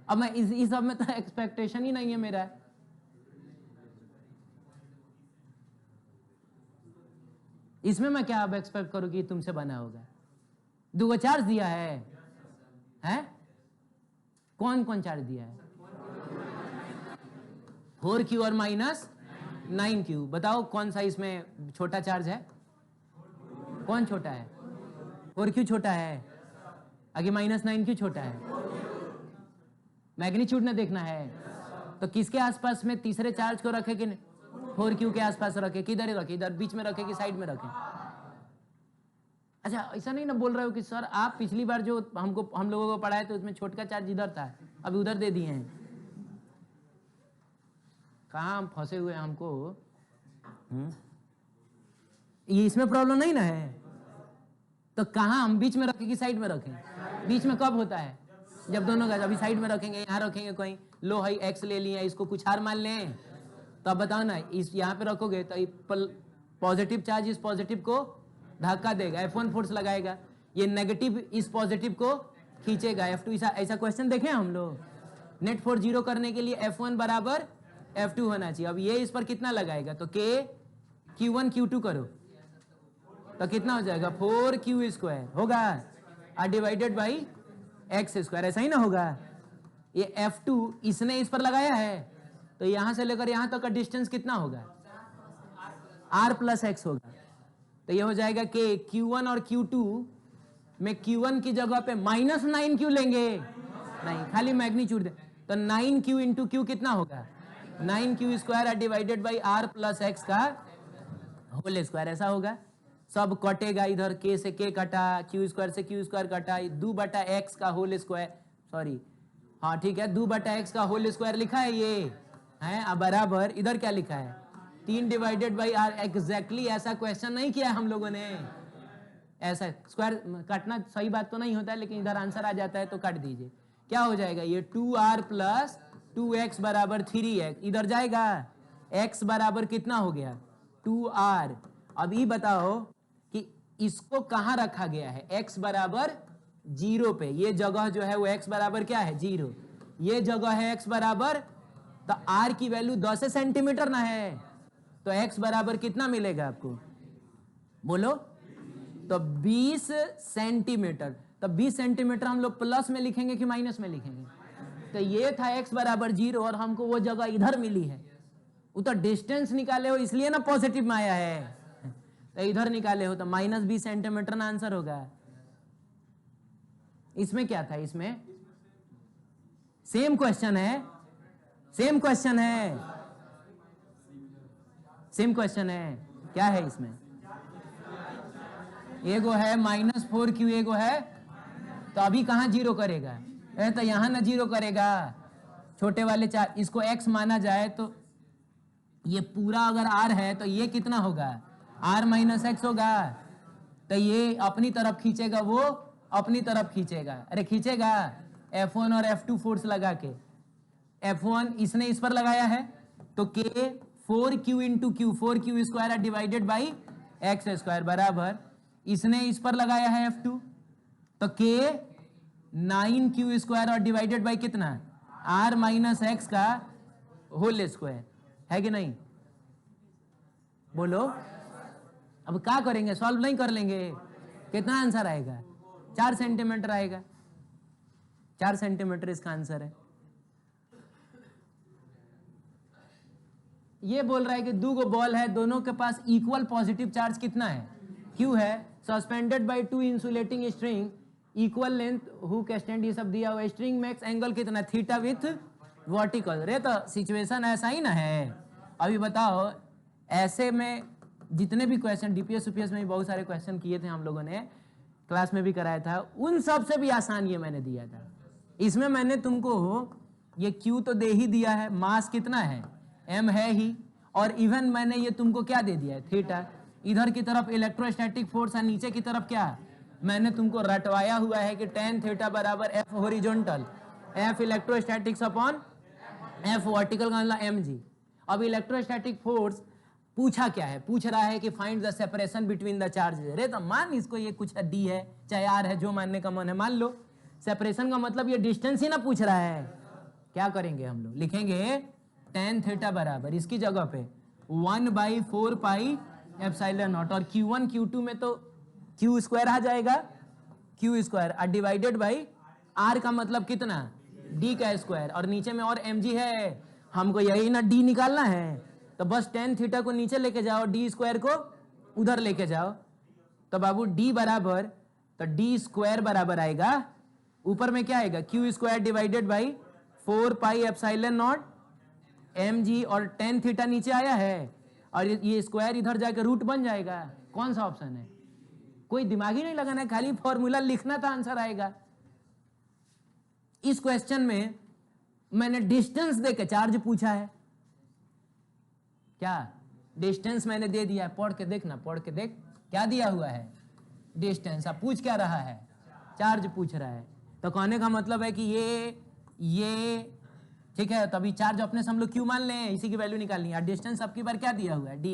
अब मैं इस सब में तो एक्सपेक्टेशन ही नहीं है मेरा। इसमें मैं क्या अब एक्सपेक्ट करूं कि तुमसे बना होगा? 2 चार्ज दिया है, हैं? कौन कौन चार्ज दिया है? 4Q और -9Q। बताओ कौन सा इसमें छोटा चार्ज है? कौन छोटा है? 4Q छोटा है, आगे -9Q छोटा है। मैग्नीट्यूड ना देखना है, तो किसके आसपास में तीसरे चार्ज को रखे कि 4Q के आसपास रखे? किधर रखे? इधर बीच में रखे कि साइड में रखे? अच्छा, ऐसा नहीं ना बोल रहे हो कि सर आप पिछली बार जो हम लोगों को पढ़ाए तो उसमें छोटका चार्ज इधर था, अभी उधर दे दिए हैं। कहाँ हम फंसे हुए हैं हमको? ये इसमें प्रॉब्लम नहीं ना है, तो कहाँ हम बीच में रखें कि साइड में रखें? बीच में कब होता है? जब दोनों का, अभी साइड में रखेंगे, यहाँ रखेंगे, कोई लो हाई एक्स ले लिया, इसको कुछ हार मान लें, तो अब बताओ ना, इस यहाँ पे रखोगे तो पॉजिटिव चार्ज इस पॉजिटिव को धक्का देगा, F1 फोर्स लगाएगा, ये नेगेटिव इस पॉजिटिव को खींचेगा F2। ऐसा क्वेश्चन देखे हम लोग। नेट फोर्स जीरो करने के लिए F1 बराबर F2 होना चाहिए। अब ये इस पर कितना लगाएगा, तो K Q1 Q2 करो तो कितना हो जाएगा 4Q स्क्वायर होगा और डिवाइडेड बाई एक्स स्क्वायर, ऐसा ही ना होगा। ये F2 इसने इस पर लगाया है तो यहां से लेकर यहां तक का डिस्टेंस कितना होगा R प्लस एक्स होगा। तो ये हो जाएगा कि Q1 और Q2 में Q1 की जगह पे -9 क्यों लेंगे, नहीं खाली मैग्नीट्यूड दे, तो 9Q इंटू Q कितना होगा 9Q square divided by R plus x का होल स्क्वायर, ऐसा होगा। सब कटेगा, इधर K से K कटा, Q स्क्वायर से Q स्क्वायर कटा, 2/x का होल स्क्वायर, सॉरी हाँ ठीक है 2/x का होल स्क्वायर लिखा है ये है, अब बराबर इधर क्या लिखा है 3 डिवाइडेड बाई R। एग्जैक्टली ऐसा क्वेश्चन नहीं किया हम लोगों ने। ऐसा स्क्वायर काटना सही बात तो नहीं होता है, लेकिन इधर आंसर आ जाता है तो काट दीजिए। क्या हो जाएगा ये 2R प्लस 2x बराबर 3x, इधर जाएगा x बराबर कितना हो गया 2R। अब ये बताओ कि इसको कहां रखा गया है, x बराबर 0 पे। ये जगह जो है वो x बराबर क्या है 0, ये जगह है x बराबर, तो r की वैल्यू 10 सेंटीमीटर ना है, तो x बराबर कितना मिलेगा आपको बोलो, तो 20 सेंटीमीटर। तो 20 सेंटीमीटर हम लोग प्लस में लिखेंगे कि माइनस में लिखेंगे, तो ये था x बराबर 0 और हमको वो जगह इधर मिली है। वो तो डिस्टेंस निकाले हो इसलिए ना पॉजिटिव में आया है, तो इधर निकाले हो तो -20 सेंटीमीटर ना आंसर होगा। इसमें क्या था, इसमें सेम क्वेश्चन है, सेम क्वेश्चन है, सेम क्वेश्चन है। क्या है इसमें, एगो है -4Q, एगो है, तो अभी कहां जीरो करेगा, तो यहां ना जीरो करेगा, छोटे वाले चार, इसको x माना जाए तो ये पूरा अगर r है तो ये कितना होगा r माइनस एक्स होगा, तो ये अपनी तरफ खींचेगा, वो अपनी तरफ खींचेगा, अरे खींचेगा F1 और F2 फोर्स लगा के। F1 इसने इस पर लगाया है तो K 4Q into Q, 4Q square divided by x square बराबर, इसने इस पर लगाया है F2 तो K 9Q स्क्वायर और डिवाइडेड बाई कितना R माइनस एक्स का होल स्क्वायर, है कि नहीं बोलो। अब क्या करेंगे, सॉल्व नहीं कर लेंगे, कितना आंसर आएगा 4 सेंटीमीटर आएगा, 4 सेंटीमीटर इसका आंसर है। ये बोल रहा है कि 2 बॉल है, दोनों के पास इक्वल पॉजिटिव चार्ज कितना है Q है, suspended bye 2 insulating string equal length who के स्टैंड, ये सब दिया हुआ। स्ट्रिंग मैक्स एंगल कितना थीटा विथ वर्टिकल। रे तो सिचुएशन ऐसा ही ना है। अभी बताओ ऐसे में जितने भी क्वेश्चन डीपीएस यूपीएस में भी बहुत सारे क्वेश्चन किए थे हम लोगों ने, क्लास में भी कराया था, उन सब से भी आसान ये मैंने दिया था। इसमें मैंने तुमको ये Q तो दे ही दिया है, मास कितना है m है ही, और इवन मैंने ये तुमको क्या दे दिया है थीटा। इधर की तरफ इलेक्ट्रोस्टैटिक फोर्स है, नीचे की तरफ क्या मैंने तुमको रटवाया हुआ है कि tan थीटा बराबर F horizontal F electrostatics upon F vertical का मतलब mg। अब इलेक्ट्रोस्टैटिक फोर्स पूछा क्या है, पूछ रहा है कि find the separation between the charges. अरे तो मान इसको ये कुछ d है चाहे r है, जो मानने का मन है मान लो। सेपरेशन का मतलब ये डिस्टेंस ही ना पूछ रहा है। क्या करेंगे हम लोग, लिखेंगे tan थीटा बराबर इसकी जगह पे 1/4 पाई एप्सिलॉन नॉट, और Q1 Q2 में तो Q स्क्वायर आ जाएगा, Q स्क्वायर और डिवाइडेड बाई R का मतलब कितना D का स्क्वायर, और नीचे में और mg है, हमको यही ना D निकालना है, तो बस tan थीटा को नीचे लेके जाओ, D स्क्वायर को उधर लेके जाओ, तो बाबू D बराबर, तो D स्क्वायर बराबर आएगा, ऊपर में क्या आएगा Q square divided by 4 pi epsilon not mg, और tan थीटा नीचे आया है, और ये स्क्वायर इधर जाके रूट बन जाएगा। कौन सा ऑप्शन है, कोई दिमाग ही नहीं लगाना है, खाली फॉर्मूला लिखना था, आंसर आएगा। इस क्वेश्चन में मैंने डिस्टेंस देके चार्ज पूछा है, क्या डिस्टेंस मैंने दे दिया है, पढ़ के देखना, पढ़ के देख क्या दिया हुआ है डिस्टेंस। अब पूछ क्या रहा है, चार्ज पूछ रहा है, तो कहने का मतलब है कि ये ठीक है, तभी चार्ज अपने से हम लोग क्यू मान लें, इसी की वैल्यू निकालनी है। डिस्टेंस आपकी बार क्या दिया हुआ है D,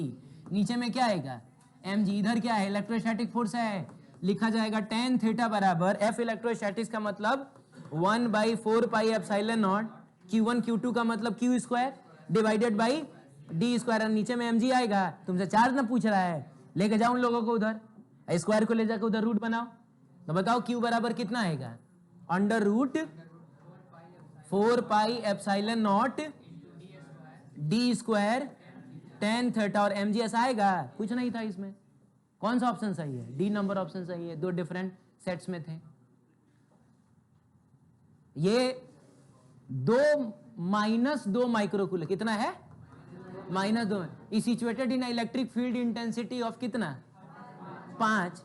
नीचे में क्या आएगा mg, इधर क्या है इलेक्ट्रोस्टैटिक फोर्स है, लिखा जाएगा tan थीटा बराबर F इलेक्ट्रोस्टैटिक्स का मतलब 1/4 pi epsilon naught Q1 Q2 का मतलब Q square divided by D square, और नीचे में mg आएगा। तुमसे चार्ज ना पूछ रहा है, लेके जाओ उन लोगों को उधर, स्क्वायर को ले जाकर उधर रूट बनाओ, तो बताओ Q बराबर कितना आएगा, under root 4 pi epsilon naught D square tan theta, और mg ऐसा आएगा। कुछ नहीं था इसमें, कौन सा ऑप्शन सही है? डी नंबर ऑप्शन सही है, दो डिफरेंट सेट्स में थे। ये 2 माइक्रोकूलम कितना है, -2 is situated in electric field intensity of कितना 5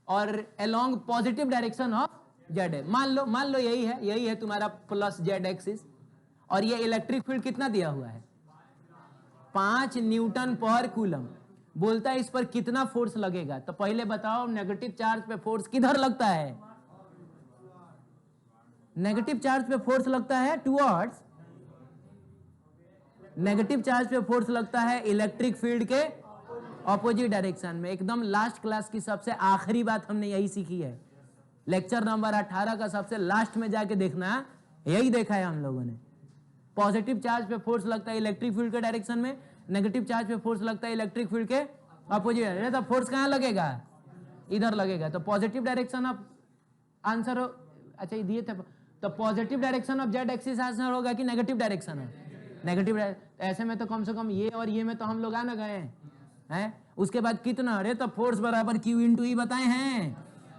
और along positive direction of Z है। मान लो यही है तुम्हारा प्लस जेड एक्सिस, और ये इलेक्ट्रिक फील्ड कितना दिया हुआ है 5 न्यूटन पर कूलम। बोलता है इस पर कितना फोर्स लगेगा, तो पहले बताओ नेगेटिव चार्ज पे फोर्स किधर लगता है, नेगेटिव चार्ज पे फोर्स लगता है टुवर्ड्स, नेगेटिव चार्ज पे फोर्स लगता है इलेक्ट्रिक फील्ड के ऑपोजिट डायरेक्शन में। एकदम लास्ट क्लास की सबसे आखिरी बात हमने यही सीखी है, लेक्चर नंबर 18 का सबसे लास्ट में जाके देखना, यही देखा है हम लोगों ने। पॉजिटिव चार्ज पे फोर्स लगता है इलेक्ट्रिक फील्ड के डायरेक्शन में, नेगेटिव चार्ज पे फोर्स लगता है इलेक्ट्रिक फील्ड के अपोजिट, तो फोर्स कहां लगेगा, इधर लगेगा। तो पॉजिटिव डायरेक्शन ऑफ आंसर हो, अच्छा ये दिए थे, तो positive direction of Z axis answer होगा कि नेगेटिव डायरेक्शन है, नेगेटिव। ऐसे में तो कम से कम ये और ये में तो हम लोग आ ना गए हैं। उसके बाद कितना, अरे तो फोर्स बराबर Q इंटू ई बताए हैं,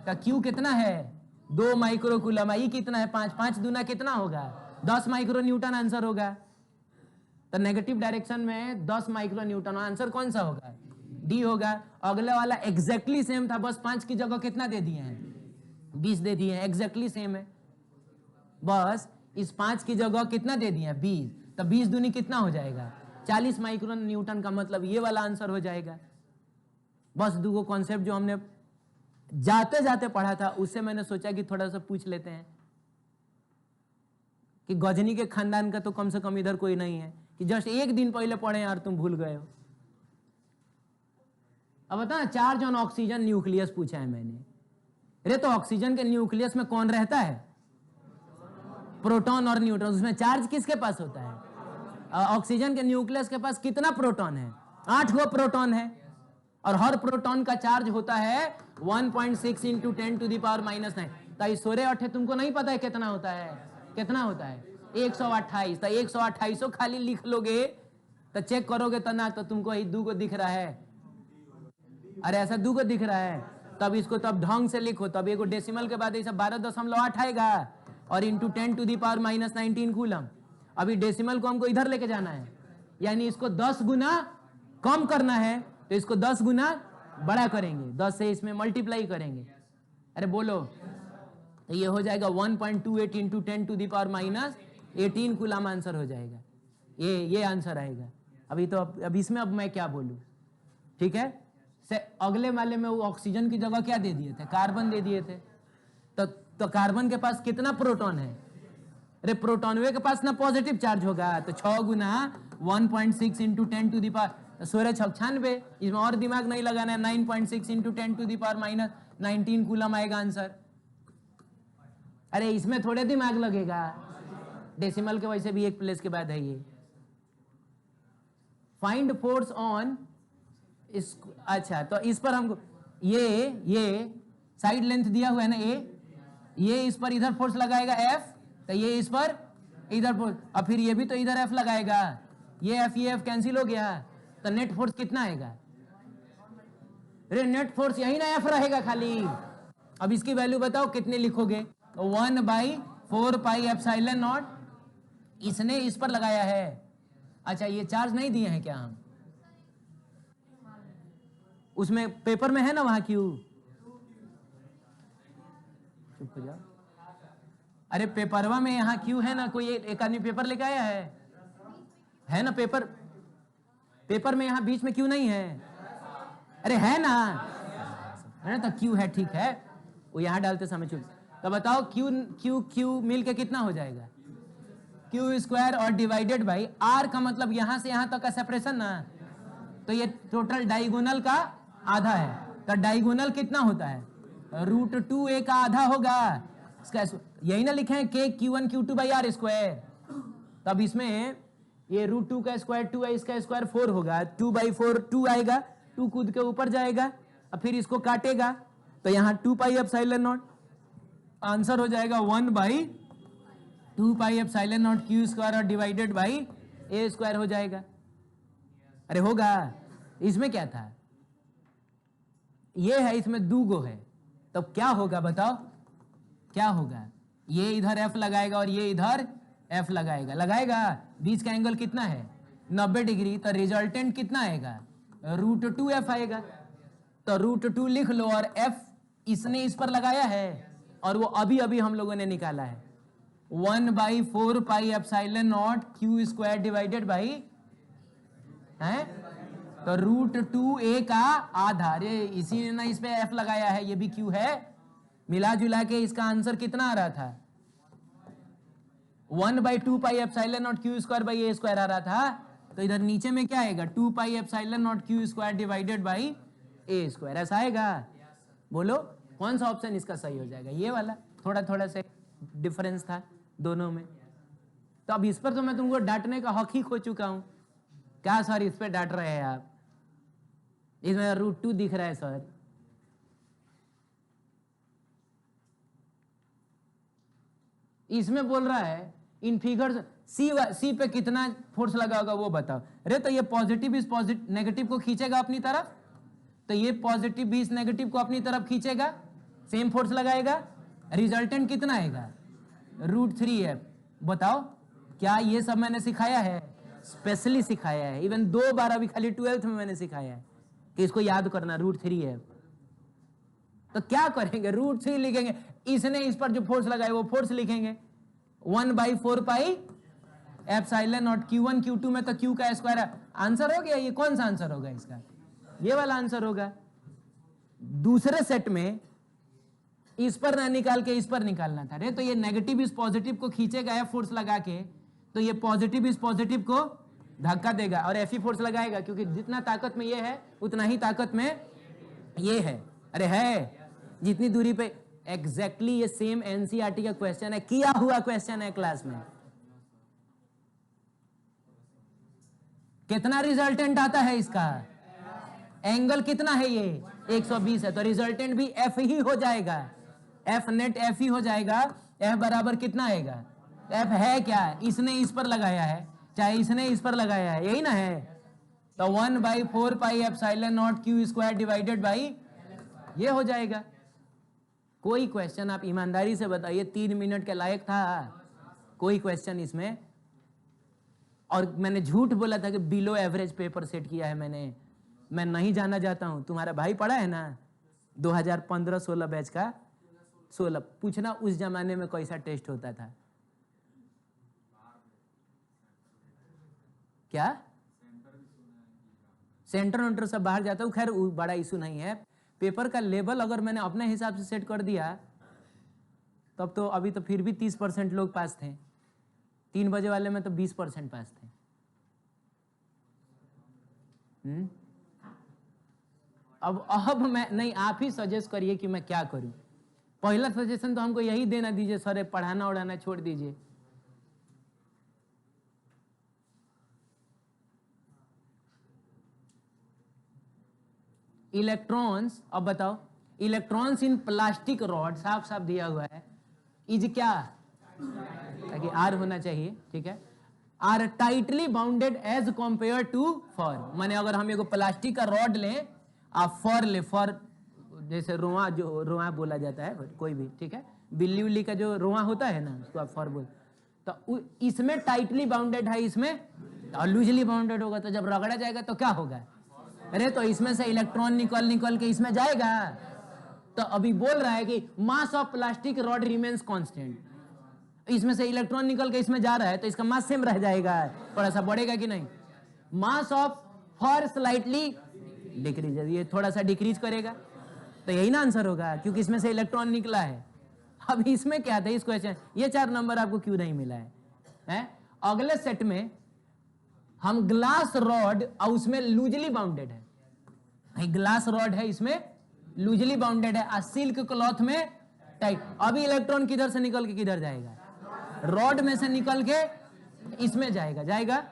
तो Q कितना है 2 माइक्रोकूलम, ई कितना है 5, 5 दूना कितना होगा 10 माइक्रो न्यूटन आंसर होगा। तो नेगेटिव डायरेक्शन में 10 माइक्रो न्यूटन, आंसर कौन सा होगा, डी होगा। अगले वाला एग्जैक्टली सेम था, बस 5 की जगह कितना दे दिए हैं 20 दे दिए हैं, एग्जैक्टली सेम है, बस इस 5 की जगह कितना दे दिए हैं 20, तो 20 दूनी कितना हो जाएगा 40 माइक्रो न्यूटन का मतलब ये वाला आंसर हो जाएगा। बस दो कॉन्सेप्ट जो हमने जाते जाते पढ़ा था, उससे मैंने सोचा कि थोड़ा सा पूछ लेते हैं कि गजनी के खानदान का तो कम से कम इधर कोई नहीं है कि जस्ट एक दिन पहले पढ़े यार तुम भूल गए हो। अब बता, चार्ज ऑन ऑक्सीजन न्यूक्लियस पूछा है मैंने। अरे तो ऑक्सीजन के न्यूक्लियस में कौन रहता है, प्रोटॉन और न्यूट्रॉन। उसमें चार्ज किसके पास होता है, ऑक्सीजन के न्यूक्लियस के पास कितना प्रोटॉन है, 8 गो प्रोटॉन है, और हर प्रोटॉन का चार्ज होता है 1.6 इंटू 10⁻⁹। तो सोरे 8 तुमको नहीं पता है कितना होता है, कितना होता है 128। तो 128 खाली लिख लोगे तो चेक करोगे तो ना, तो तुमको ही 2 गो दिख रहा है, अरे ऐसा 2 गो दिख रहा है, तब इसको तब ढंग से लिखो, तब एगो डेसिमल के बाद ऐसा 12.8 आएगा और इंटू 10⁻⁻19 कूलम। अभी डेसिमल को हमको इधर लेके जाना है, यानी इसको 10 गुना कम करना है, तो इसको 10 गुना बड़ा करेंगे, 10 से इसमें मल्टीप्लाई करेंगे। अरे बोलो, तो ये हो जाएगा 1.28 इंटू 10⁻⁻18 कूलम आंसर हो जाएगा, ये आंसर आएगा। अभी तो अब इसमें अब मैं क्या बोलूं, ठीक है। अगले वाले में वो ऑक्सीजन की जगह क्या दे दिए थे, कार्बन दे दिए थे, तो कार्बन के पास कितना प्रोटॉन है, अरे प्रोटॉनवे के पास ना पॉजिटिव चार्ज होगा, तो 6 गुना 1.6 इंटू 10⁻96, इसमें और दिमाग नहीं लगाना है, 9.6 इंटू 10⁻⁻19 कूलम आएगा आंसर। अरे इसमें थोड़े दिमाग लगेगा, डेसिमल के वैसे भी एक प्लेस के बाद है ये। फाइंड फोर्स ऑन इस, अच्छा तो इस पर हमको ये साइड लेंथ दिया हुआ है ना ये इस पर इधर फोर्स लगाएगा F, तो ये इस पर इधर फोर्स, और फिर ये भी तो इधर F लगाएगा, ये F कैंसिल हो गया, तो नेट फोर्स कितना आएगा, अरे नेट फोर्स यही ना F रहेगा खाली। अब इसकी वैल्यू बताओ कितने लिखोगे, तो 1/4 पाई एप्सिलॉन नॉट, इसने इस पर लगाया है। अच्छा ये चार्ज नहीं दिए हैं क्या हम, उसमें पेपर में है ना वहां क्यों, चुप हो जाओ, अरे पेपरवा में यहाँ क्यों है ना, कोई एक आदमी पेपर लेके आया है ना, पेपर में यहाँ बीच में क्यों नहीं है, अरे है ना, तो क्यू है, ठीक है, वो यहाँ डालते समय चुप। तो बताओ क्यू मिल के कितना हो जाएगा, क्यू स्क्वायर और डिवाइडेड बाई आर का मतलब यहां से यहां तक का सेपरेशन ना, तो ये टोटल डायगोनल का आधा है, तो डायगोनल कितना होता है √2a का आधा होगा इसका, यही ना लिखे हैं k q1 q2 by R square. तब इसमें ये √2 का स्क्वायर 2 है, इसका स्क्वायर 4 होगा, 2/4 2 आएगा, 2 कूद के ऊपर जाएगा और फिर इसको काटेगा तो यहाँ 2 पाई एप्सिलॉन नॉट, आंसर हो जाएगा 1/2 pi epsilon not q square और डिवाइडेड बाई a स्क्वायर हो जाएगा। अरे होगा, इसमें क्या था, ये है, इसमें 2 गो है, तो क्या होगा बताओ, क्या होगा, ये इधर f लगाएगा और ये इधर f लगाएगा, बीच का एंगल कितना है 90 डिग्री, तो रिजल्टेंट कितना आएगा √2f आएगा। तो √2 लिख लो और f इसने इस पर लगाया है और वो अभी अभी हम लोगों ने निकाला है 1/4 pi epsilon not q square divided by है, तो √2a का आधा, रे इसी ने ना इस पे f लगाया है, ये भी q है, मिला जुला के इसका आंसर कितना आ रहा था 1/2 pi epsilon not q square by a square आ रहा था। तो इधर नीचे में क्या आएगा 2 pi epsilon not q square divided by a square, ऐसा आएगा। बोलो कौन सा ऑप्शन इसका सही हो जाएगा, ये वाला, थोड़ा थोड़ा से डिफरेंस था दोनों में। तो अब इस पर तो मैं तुमको डांटने का हक ही खो चुका हूं, क्या सर इस पे डांट रहे हैं आप, इसमें √2 दिख रहा है सर, इसमें बोल रहा है इन फिगर्स सी पे कितना फोर्स लगा होगा वो बताओ। अरे तो ये पॉजिटिव इस पॉजिटिव नेगेटिव को खींचेगा अपनी तरफ, तो ये पॉजिटिव भी इस नेगेटिव को अपनी तरफ खींचेगा, सेम फोर्स लगाएगा, रिजल्टेंट कितना आएगा √3f। बताओ क्या ये सब मैंने सिखाया है, स्पेशली सिखाया है, इवन 2 बार अभी खाली 12th में मैंने सिखाया है कि इसको याद करना √3f। तो क्या करेंगे √3 लिखेंगे, इसने इस पर जो फोर्स लगाया वो फोर्स लिखेंगे 1/4 pi epsilon naught q1 q2 में तो q का स्क्वायर आंसर हो गया। ये कौन सा आंसर होगा इसका, ये वाला आंसर होगा। दूसरे सेट में इस पर ना निकाल के इस पर निकालना था, रे तो ये नेगेटिव इस पॉजिटिव को खींचेगा F फोर्स लगा के, तो ये पॉजिटिव इस पॉजिटिव को धक्का देगा और F फोर्स लगाएगा, क्योंकि जितना ताकत में ये है उतना ही ताकत में ये है। अरे है, जितनी दूरी पे एग्जैक्टली ये सेम एनसीईआरटी का क्वेश्चन है, किया हुआ क्वेश्चन है क्लास में। कितना रिजल्टेंट आता है इसका, एंगल कितना है ये 120 है, तो रिजल्टेंट भी F ही हो जाएगा, F नेट F ही हो जाएगा। F बराबर कितना आएगा, F है क्या, इसने इस पर लगाया है चाहे इसने इस पर लगाया है, यही ना है, तो 1/4 pi epsilon not q square divided by ये हो जाएगा। कोई क्वेश्चन आप ईमानदारी से बताइए 3 मिनट के लायक था कोई क्वेश्चन इसमें, और मैंने झूठ बोला था कि बिलो एवरेज पेपर सेट किया है मैंने, मैं नहीं जाना चाहता हूं। तुम्हारा भाई पढ़ा है ना 2015-16 बैच का, 16 पूछना उस जमाने में कैसा टेस्ट होता था, क्या सेंटर वेंटर सब बाहर जाता हूँ, खैर बड़ा इशू नहीं है। पेपर का लेवल अगर मैंने अपने हिसाब से सेट कर दिया तब तो अभी तो फिर भी 30% लोग पास थे, 3 बजे वाले में तो 20% पास थे। अब मैं नहीं, आप ही सजेस्ट करिए कि मैं क्या करूं। पहला सजेशन तो हमको यही देना दीजिए सर, पढ़ाना उड़ाना छोड़ दीजिए। इलेक्ट्रॉन्स, अब बताओ इलेक्ट्रॉन्स इन प्लास्टिक रॉड, साफ साफ दिया हुआ है, इज क्या, ताकि आर होना चाहिए, ठीक है, are tightly bounded as compare to for. माने अगर हम एगो प्लास्टिक का रॉड लें, आप फॉर ले, फॉर जैसे रोआ, जो रोआ बोला जाता है कोई भी, ठीक है, बिल्ली उल्ली का जो रोआ होता है ना उसको आप फॉर बोल, तो इसमें टाइटली बाउंडेड है, इसमें लूजली बाउंडेड होगा, तो जब रगड़ा जाएगा तो क्या होगा, अरे तो इसमें से इलेक्ट्रॉन निकल के इसमें जाएगा। तो अभी बोल रहा है कि mass of plastic rod remains constant, इसमें से इलेक्ट्रॉन निकल के इसमें जा रहा है तो इसका मास सेम रह जाएगा, थोड़ा सा बढ़ेगा कि नहीं, mass of for slightly decrease, ये थोड़ा सा डिक्रीज करेगा, तो यही ना आंसर होगा क्योंकि इसमें से इलेक्ट्रॉन निकला है। अब इसमें क्या था इस क्वेश्चन, ये 4 नंबर आपको क्यों नहीं मिला है? अगले सेट में हम ग्लास रॉड और उसमें लूजली बाउंडेड है, ग्लास रॉड है इसमें लूजली बाउंडेड है, सिल्क क्लॉथ में टाइट। अभी इलेक्ट्रॉन किधर से निकल के किधर जाएगा, रॉड में से निकल के इसमें जाएगा, जाएगा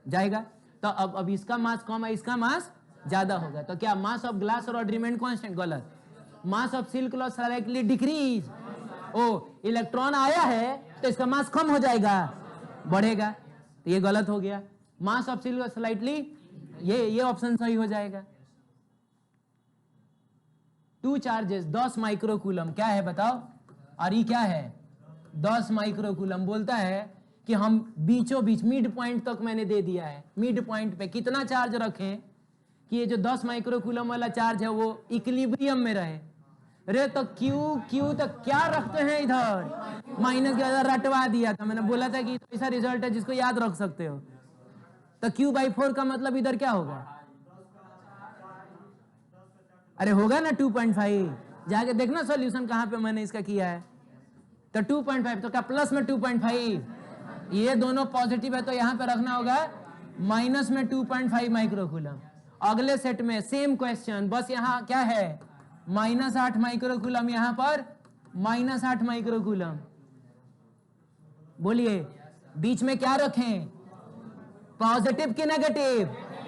जाएगा। तो अब इसका मास कम है, इसका मास ज्यादा होगा, तो क्या mass of glass rod remain constant? गलत। Mass of silk cloth slightly decrease. ओ, इलेक्ट्रॉन आया है तो इसका मास कम हो जाएगा, बढ़ेगा, तो ये गलत हो गया। मास ऑफ सिल्क क्लॉथ स्लाइटली, ये ऑप्शन सही हो जाएगा। 2 चार्जेस 10 माइक्रोकूलम, क्या है बताओ? और ये क्या है? 10 माइक्रोकूलम। बोलता है कि हम बीचों बीच मिड पॉइंट तक मैंने दे दिया है, मिड पॉइंट पे कितना चार्ज रखें कि ये जो 10 माइक्रोकूलम वाला चार्ज है वो इक्विलिब्रियम में रहे। अरे तो क्यू तो क्या रखते हैं इधर, माइनस के इधर रटवा दिया था, मैंने बोला था कि ऐसा रिजल्ट है जिसको याद रख सकते हो। तो Q/4 का मतलब इधर क्या होगा? अरे होगा ना 2.5, जाके देखना सॉल्यूशन कहां पे मैंने इसका किया है। तो 2.5, तो क्या प्लस में 2.5, ये दोनों पॉजिटिव है तो यहां पे रखना होगा माइनस में 2.5 माइक्रोकूलम। अगले सेट में सेम क्वेश्चन, बस यहां क्या है -8 माइक्रोकूलम, यहां पर -8 माइक्रोकूलम। बोलिए बीच में क्या रखें, पॉजिटिव की नेगेटिव?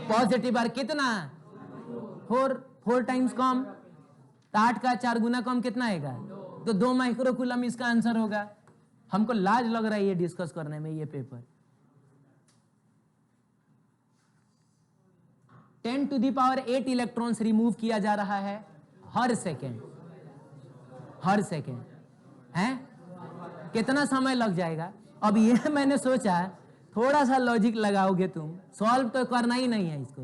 पॉजिटिव। और कितना? 4 टाइम्स कम, तो 8 का 4 गुना कम कितना आएगा? तो 2 माइक्रोकूलम इसका आंसर होगा। हमको लाज लग रहा है ये डिस्कस करने में, ये पेपर। 10⁸ इलेक्ट्रॉन्स रिमूव किया जा रहा है हर सेकेंड, हर सेकेंड है। कितना समय लग जाएगा? अब ये मैंने सोचा थोड़ा सा लॉजिक लगाओगे तुम, सॉल्व तो करना ही नहीं है इसको,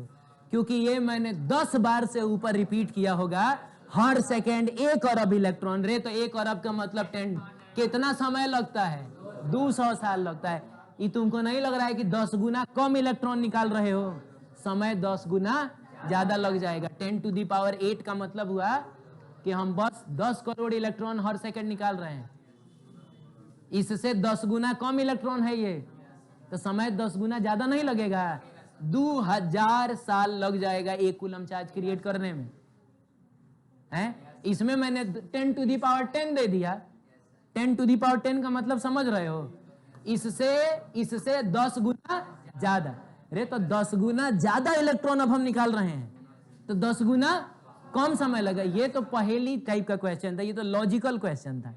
क्योंकि ये मैंने 10 बार से ऊपर रिपीट किया होगा। हर सेकेंड 1 अरब इलेक्ट्रॉन, रे तो 1 अरब का मतलब 10, कितना समय लगता है? 200 साल लगता है। ये तुमको नहीं लग रहा है कि 10 गुना कम इलेक्ट्रॉन निकाल रहे हो? समय 10 गुना ज्यादा लग जाएगा। 10⁸ का मतलब हुआ कि हम बस 10 करोड़ इलेक्ट्रॉन हर सेकेंड निकाल रहे हैं, इससे 10 गुना कम इलेक्ट्रॉन है ये, तो समय 10 गुना ज्यादा नहीं लगेगा, 2000 साल लग जाएगा 1 कूलम चार्ज क्रिएट करने में है। इसमें मैंने 10⁻10 दे दिया। 10⁻10 का मतलब समझ रहे हो? इससे 10 गुना ज्यादा। अरे तो 10 गुना ज्यादा इलेक्ट्रॉन अब हम निकाल रहे हैं, तो 10 गुना कम समय लगा। ये तो पहेली टाइप का क्वेश्चन था, ये तो लॉजिकल क्वेश्चन था,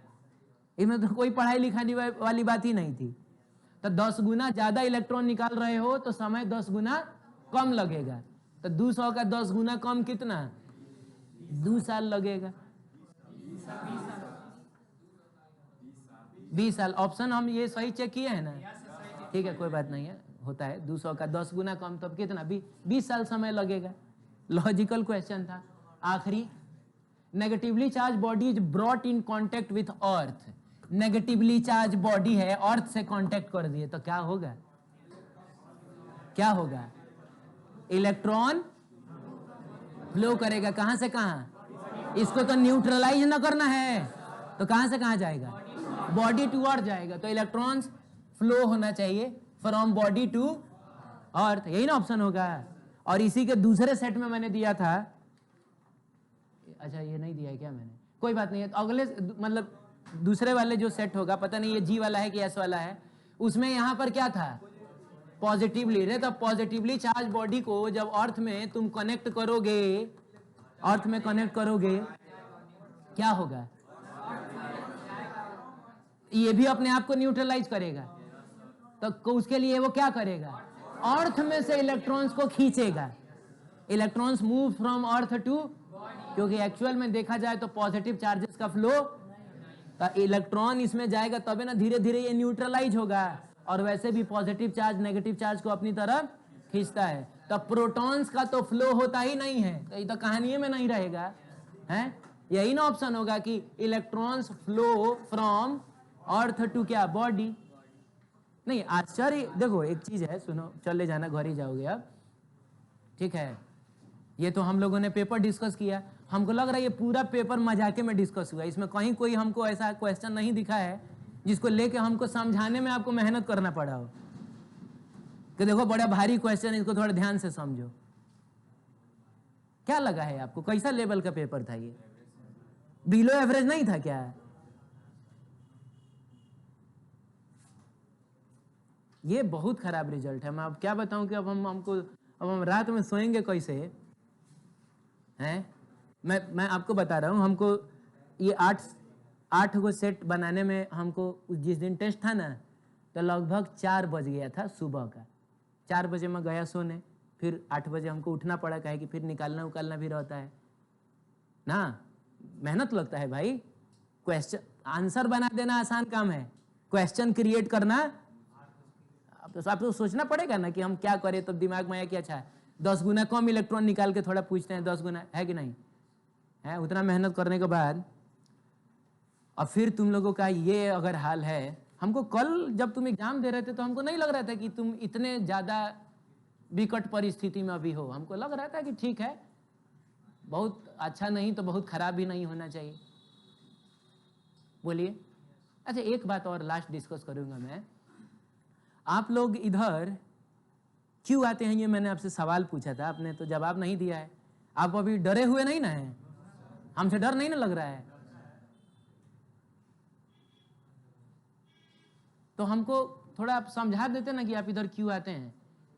इसमें तो कोई पढ़ाई लिखाई वाली बात ही नहीं थी। तो 10 गुना ज्यादा इलेक्ट्रॉन निकाल रहे हो तो समय 10 गुना कम लगेगा। तो 200 का 10 गुना कम कितना? 2 साल लगेगा। 20 साल। ऑप्शन हम ये सही चेक किए हैं ना? ठीक है, कोई बात नहीं है, होता है। 200 का 10 गुना कम, तब कितना? 20 साल समय लगेगा। लॉजिकल क्वेश्चन था। आखिरी, negatively charge body is brought in contact with earth. Negatively charge body है, अर्थ से कांटेक्ट कर दिए तो क्या होगा? क्या होगा? इलेक्ट्रॉन फ्लो करेगा। कहां से कहां? इसको तो न्यूट्रलाइज ना करना है, तो कहां से कहां जाएगा? बॉडी टू अर्थ जाएगा। तो इलेक्ट्रॉन्स फ्लो होना चाहिए फ्रॉम बॉडी टू अर्थ, यही ना ऑप्शन होगा। और इसी के दूसरे सेट में मैंने दिया था, अच्छा ये नहीं दिया है क्या मैंने? कोई बात नहीं है। तो अगले मतलब दूसरे वाले जो सेट होगा, पता नहीं ये जी वाला है कि एस वाला है, उसमें यहां पर क्या था? पॉजिटिवली। रे तो पॉजिटिवली चार्ज बॉडी को जब अर्थ में तुम कनेक्ट करोगे, अर्थ में कनेक्ट करोगे, क्या होगा? ये भी अपने आप को न्यूट्रलाइज करेगा। तो उसके लिए वो क्या करेगा? अर्थ में से इलेक्ट्रॉन्स को खींचेगा। Electrons move from earth to, क्योंकि एक्चुअल में देखा जाए तो पॉजिटिव चार्जेस का फ्लो, तो इलेक्ट्रॉन इसमें जाएगा तबे ना धीरे धीरे ये न्यूट्रलाइज होगा। और वैसे भी पॉजिटिव चार्ज नेगेटिव चार्ज को अपनी तरफ खींचता है। तो प्रोटॉन्स का तो फ्लो होता ही नहीं है, तो ये तो कहानी में नहीं रहेगा है। यही ना ऑप्शन होगा कि electrons flow from earth to क्या? बॉडी। नहीं, आश्चर्य देखो एक चीज है, सुनो, चले जाना, घर ही जाओगे अब, ठीक है। ये तो हम लोगों ने पेपर डिस्कस किया, हमको लग रहा है ये पूरा पेपर मजाके में डिस्कस हुआ, इसमें कहीं कोई हमको ऐसा क्वेश्चन नहीं दिखा है जिसको लेके हमको समझाने में आपको मेहनत करना पड़ा हो कि देखो बड़ा भारी क्वेश्चन, इसको थोड़ा ध्यान से समझो। क्या लगा है आपको? कैसा लेवल का पेपर था ये? बिलो एवरेज नहीं था क्या? ये बहुत खराब रिजल्ट है। मैं अब क्या बताऊं कि अब हम रात में सोएंगे कैसे हैं? मैं आपको बता रहा हूं, हमको ये आठ गो सेट बनाने में हमको जिस दिन टेस्ट था ना, तो लगभग 4 बज गया था सुबह का। 4 बजे मैं गया सोने, फिर 8 बजे हमको उठना पड़ा, काहे कि फिर निकालना उकालना भी रहता है ना, मेहनत लगता है भाई। क्वेश्चन आंसर बना देना आसान काम है, क्वेश्चन क्रिएट करना अब तो आपको सोचना पड़ेगा ना कि हम क्या करें। तब दिमाग में आया कि अच्छा 10 गुना कम इलेक्ट्रॉन निकाल के थोड़ा पूछते हैं, 10 गुना है कि नहीं है। उतना मेहनत करने के बाद और फिर तुम लोगों का ये अगर हाल है, हमको कल जब तुम एग्जाम दे रहे थे तो हमको नहीं लग रहा था कि तुम इतने ज्यादा विकट परिस्थिति में अभी हो। हमको लग रहा था कि ठीक है, बहुत अच्छा नहीं तो बहुत खराब भी नहीं होना चाहिए। बोलिए। अच्छा एक बात और लास्ट डिस्कस करूंगा मैं, आप लोग इधर क्यों आते हैं ये मैंने आपसे सवाल पूछा था, आपने तो जवाब नहीं दिया है। आप अभी डरे हुए नहीं ना हैं? हमसे डर नहीं ना लग रहा है? तो हमको थोड़ा आप समझा देते ना कि आप इधर क्यों आते हैं।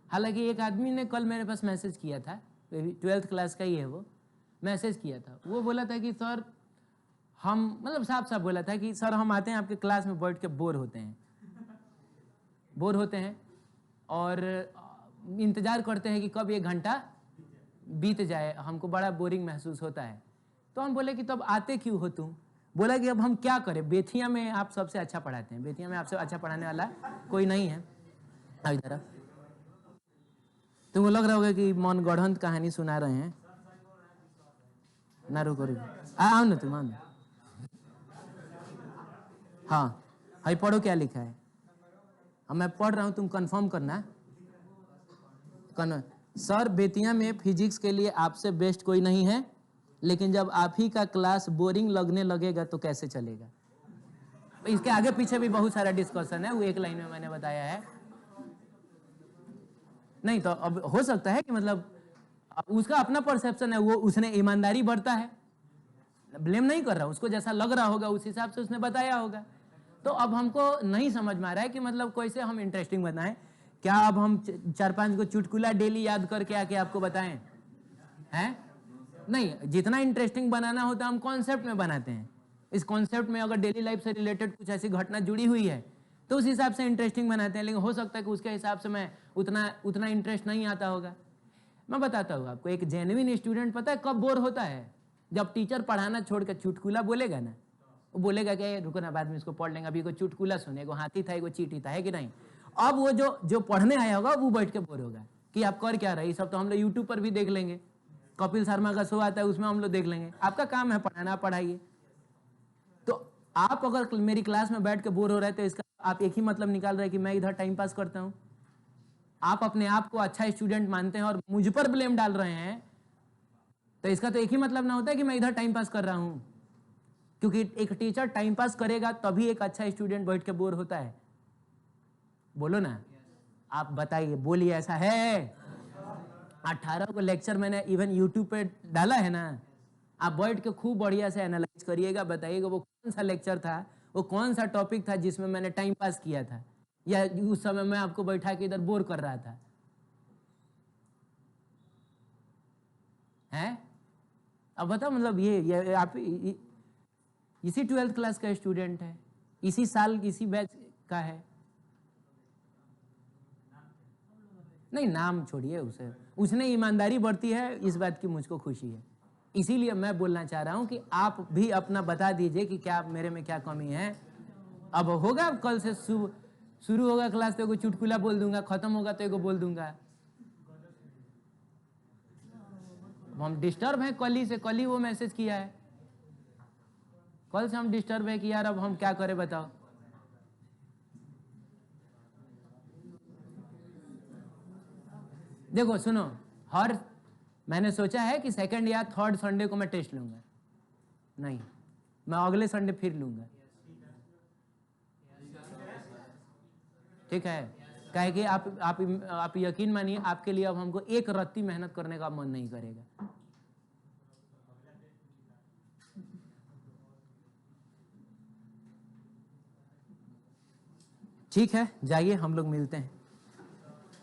हालांकि एक आदमी ने कल मेरे पास मैसेज किया था, 12th क्लास का ही है वो, मैसेज किया था। वो बोला था कि सर हम, मतलब साफ साफ बोला था कि सर हम आते हैं आपके क्लास में बैठ के बोर होते हैं और इंतजार करते हैं कि कब 1 घंटा बीत जाए, हमको बड़ा बोरिंग महसूस होता है। तो हम बोले कि तब आते क्यों हो तुम? बोला कि अब हम क्या करें, बेथिया में आप सबसे अच्छा पढ़ाते हैं, बेथिया में आपसे अच्छा पढ़ाने वाला कोई नहीं है। इधर तुमको लग रहा होगा कि मन गढ़ंत कहानी सुना रहे हैं ना। रुको आओ ना तुम, आओ ना। हाँ हाई पढ़ो क्या लिखा है। अब मैं पढ़ रहा हूँ, तुम कंफर्म करना। सर बेतिया में फिजिक्स के लिए आपसे बेस्ट कोई नहीं है, लेकिन जब आप ही का क्लास बोरिंग लगने लगेगा तो कैसे चलेगा। इसके आगे पीछे भी बहुत सारा डिस्कशन है, वो एक लाइन में मैंने बताया है। नहीं तो अब हो सकता है कि मतलब उसका अपना परसेप्शन है, वो उसने ईमानदारी बरता है, ब्लेम नहीं कर रहा, उसको जैसा लग रहा होगा उस हिसाब से उसने बताया होगा। तो अब हमको नहीं समझ में आ रहा है कि मतलब कैसे हम इंटरेस्टिंग बनाएं। क्या अब हम 4-5 को चुटकुला डेली याद करके आके आपको बताएं हैं? नहीं, जितना इंटरेस्टिंग बनाना होता है हम कॉन्सेप्ट में बनाते हैं। इस कॉन्सेप्ट में अगर डेली लाइफ से रिलेटेड कुछ ऐसी घटना जुड़ी हुई है तो उस हिसाब से इंटरेस्टिंग बनाते हैं, लेकिन हो सकता है कि उसके हिसाब से मैं उतना इंटरेस्ट नहीं आता होगा। मैं बताता हूँ आपको, एक जेन्युइन स्टूडेंट पता है कब बोर होता है? जब टीचर पढ़ाना छोड़कर चुटकुला बोलेगा ना, वो बोलेगा कि रुको ना, बाद में इसको पढ़ लेंगे, अभी को चुटकुला सुने, को हाथी था, को चींटी था, है कि नहीं। अब वो जो पढ़ने आया होगा वो बैठ के बोर होगा कि आप कर क्या रहे। ये सब तो हम लोग यूट्यूब पर भी देख लेंगे, कपिल शर्मा का शो आता है उसमें हम लोग देख लेंगे, आपका काम है पढ़ाना, पढ़ाइए। तो आप अगर मेरी क्लास में बैठ के बोर हो रहे हैं तो इसका आप एक ही मतलब निकाल रहे हैं कि मैं इधर टाइम पास करता हूं। आप अपने आप को अच्छा स्टूडेंट मानते हैं और मुझ पर ब्लेम डाल रहे हैं, तो इसका तो एक ही मतलब ना होता है कि मैं इधर टाइम पास कर रहा हूं। क्योंकि एक टीचर टाइम पास करेगा तभी एक अच्छा स्टूडेंट बैठ के बोर होता है। बोलो ना, आप बताइए, बोलिए, ऐसा है? 18 को लेक्चर मैंने इवन यूट्यूब पे डाला है ना, आप बैठ के खूब बढ़िया से एनालाइज करिएगा, बताइएगा वो कौन सा लेक्चर था, वो कौन सा टॉपिक था जिसमें मैंने टाइम पास किया था, या उस समय मैं आपको बैठा के इधर बोर कर रहा था। हैं? अब बताओ, मतलब ये आप इसी 12th क्लास का स्टूडेंट है, इसी साल इसी बैच का है। नहीं, नाम छोड़िए, उसने ईमानदारी बरती है, इस बात की मुझको खुशी है। इसीलिए मैं बोलना चाह रहा हूं कि आप भी अपना बता दीजिए कि क्या मेरे में क्या कमी है। अब होगा, कल से शुरू होगा क्लास तो एगो चुटकुला बोल दूंगा, खत्म होगा तो एगो बोल दूंगा। हम डिस्टर्ब हैं कल ही से, कल ही वो मैसेज किया है, कल से हम डिस्टर्ब है कि यार अब हम क्या करें बताओ। देखो सुनो, मैंने सोचा है कि 2nd या 3rd संडे को मैं टेस्ट लूंगा, नहीं मैं अगले संडे फिर लूंगा, ठीक है। कहे कि आप यकीन मानिए, आपके लिए अब हमको एक रत्ती मेहनत करने का मन नहीं करेगा। ठीक है, जाइए हम लोग मिलते हैं।